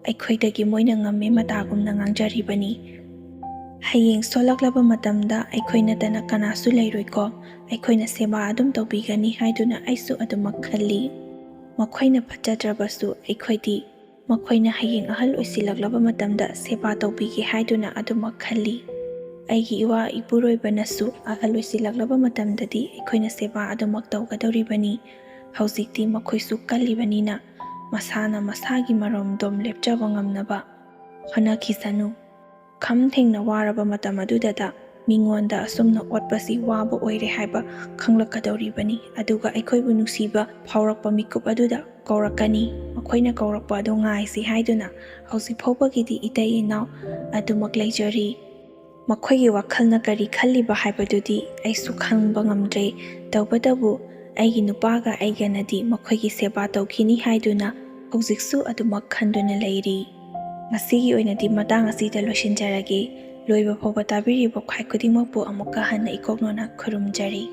ꯑꯩꯈꯣꯏꯗꯒꯤ ꯃꯣꯏꯅ ꯉꯝꯃꯦ ꯃꯇꯥꯒꯨꯝꯅ ꯉꯥꯡꯖꯔꯤꯕꯅꯤ꯫ ꯍꯌꯦꯡ ꯁꯣꯜꯂꯛꯂꯕ ꯃꯇꯝꯗ ꯑꯩꯈꯣꯏ ꯅꯠꯇꯅ ꯀꯅꯥꯁꯨ ꯂꯩꯔꯣꯏꯀꯣ? ꯑꯩꯈꯣꯏꯅ ꯁꯦꯕꯥ ꯑꯗꯨꯝ ꯇꯧꯕꯤꯒꯅꯤ ꯍꯥꯏꯗꯨꯅ ꯑꯩꯁꯨ ꯑꯗꯨꯃꯛ ꯈꯜꯂꯤ꯫ ꯃꯈꯣꯏꯅ ꯐꯠꯖꯗ꯭ꯔꯕꯁꯨ ꯑꯩꯈꯣꯏꯗꯤ ꯃꯈꯣꯏꯅ ꯍꯌꯦꯡ ꯑꯍꯜ ꯑꯣꯏꯁꯤꯜꯂꯛꯂꯕ ꯃꯇꯝꯗ ꯁꯦꯕꯥ ꯇꯧꯕꯤꯒꯦ ꯍꯥꯏꯗꯨꯅ ꯑꯗꯨꯃꯛ ꯈꯜꯂꯤ꯫ ꯑꯩꯒꯤ ꯏꯋꯥ ꯏꯄꯨꯔꯣꯏꯕꯅꯁꯨ ꯑꯍꯜ ꯑꯣꯏꯁꯤꯜꯂꯛꯂꯕ ꯃꯇꯝꯗꯗꯤ ꯑꯩꯈꯣꯏꯅ ꯁꯦꯕꯥ ꯑꯗꯨꯃꯛ ꯇꯧꯒꯗꯧꯔꯤꯕꯅꯤ꯫ ꯍꯧꯖꯤꯛꯇꯤ ꯃꯈꯣꯏꯁꯨ ꯀꯜꯂꯤꯕꯅꯤꯅ ꯃꯁꯥꯅ ꯃꯁꯥꯒꯤ ꯃꯔꯣꯝꯗꯣꯝ ꯂꯦꯞꯆꯕ ꯉꯝꯅꯕ ꯍꯣꯠꯅꯈꯤꯁꯅꯨ꯫ ꯈꯝ ꯊꯦꯡꯅ ꯋꯥꯔꯕ ꯃꯇꯝ ꯑꯗꯨꯗ ꯃꯤꯉꯣꯟꯗ ꯑꯁꯨꯝꯅ ꯑꯣꯠꯄꯁꯤ ꯋꯥꯕ ꯑꯣꯏꯔꯦ ꯍꯥꯏꯕ ꯈꯪꯂꯛꯀꯗꯧꯔꯤꯕꯅꯤ꯫ ꯑꯗꯨꯒ ꯑꯩꯈꯣꯏꯕꯨ ꯅꯨꯡꯁꯤꯕ ꯐꯥꯎꯔꯛꯄ ꯃꯤꯀꯨꯞ ꯑꯗꯨꯗ ꯀꯧꯔꯛꯀꯅꯤ꯫ ꯃꯈꯣꯏꯅ ꯀꯧꯔꯛꯄ ꯑꯗꯨ ꯉꯥꯏꯁꯤ ꯍꯥꯏꯗꯨꯅ ꯍꯧꯖꯤꯛ ꯐꯥꯎꯕꯒꯤꯗꯤ ꯏꯇꯩ ꯏꯅꯥꯎ ꯑꯗꯨꯃꯛ ꯂꯩꯖꯔꯤ꯫ ꯃꯈꯣꯏꯒꯤ ꯋꯥꯈꯜꯅ ꯀꯔꯤ ꯈꯜꯂꯤꯕ ꯍꯥꯏꯕꯗꯨꯗꯤ ꯑꯩꯁꯨ ꯈꯪꯕ ꯉꯝꯗ꯭ꯔꯦ꯫ ꯇꯧꯕꯇꯕꯨ ꯑꯩꯒꯤ ꯅꯨꯄꯥꯒ ꯑꯩꯒꯅꯗꯤ ꯃꯈꯣꯏꯒꯤ ꯁꯦꯕꯥ ꯇꯧꯈꯤꯅꯤ ꯍꯥꯏꯗꯨꯅ ꯍꯧꯖꯤꯛꯁꯨ ꯑꯗꯨꯃꯛ ꯈꯟꯗꯨꯅ ꯂꯩꯔꯤ꯫ ꯉꯁꯤꯒꯤ ꯑꯣꯏꯅꯗꯤ ꯃꯇꯥꯡ ꯑꯁꯤꯗ ꯂꯣꯏꯁꯤꯟꯖꯔꯒꯦ꯫ ꯂꯣꯏꯕ ꯐꯥꯎꯕ ꯇꯥꯕꯤꯔꯤꯕ ꯈ꯭ꯋꯥꯏ ꯈꯨꯗꯤꯡꯃꯛꯄꯨ ꯑꯃꯨꯛꯀ ꯍꯟꯅ ꯏꯀꯣꯛꯅꯅ ꯈꯨꯔꯨꯝꯖꯔꯤ꯫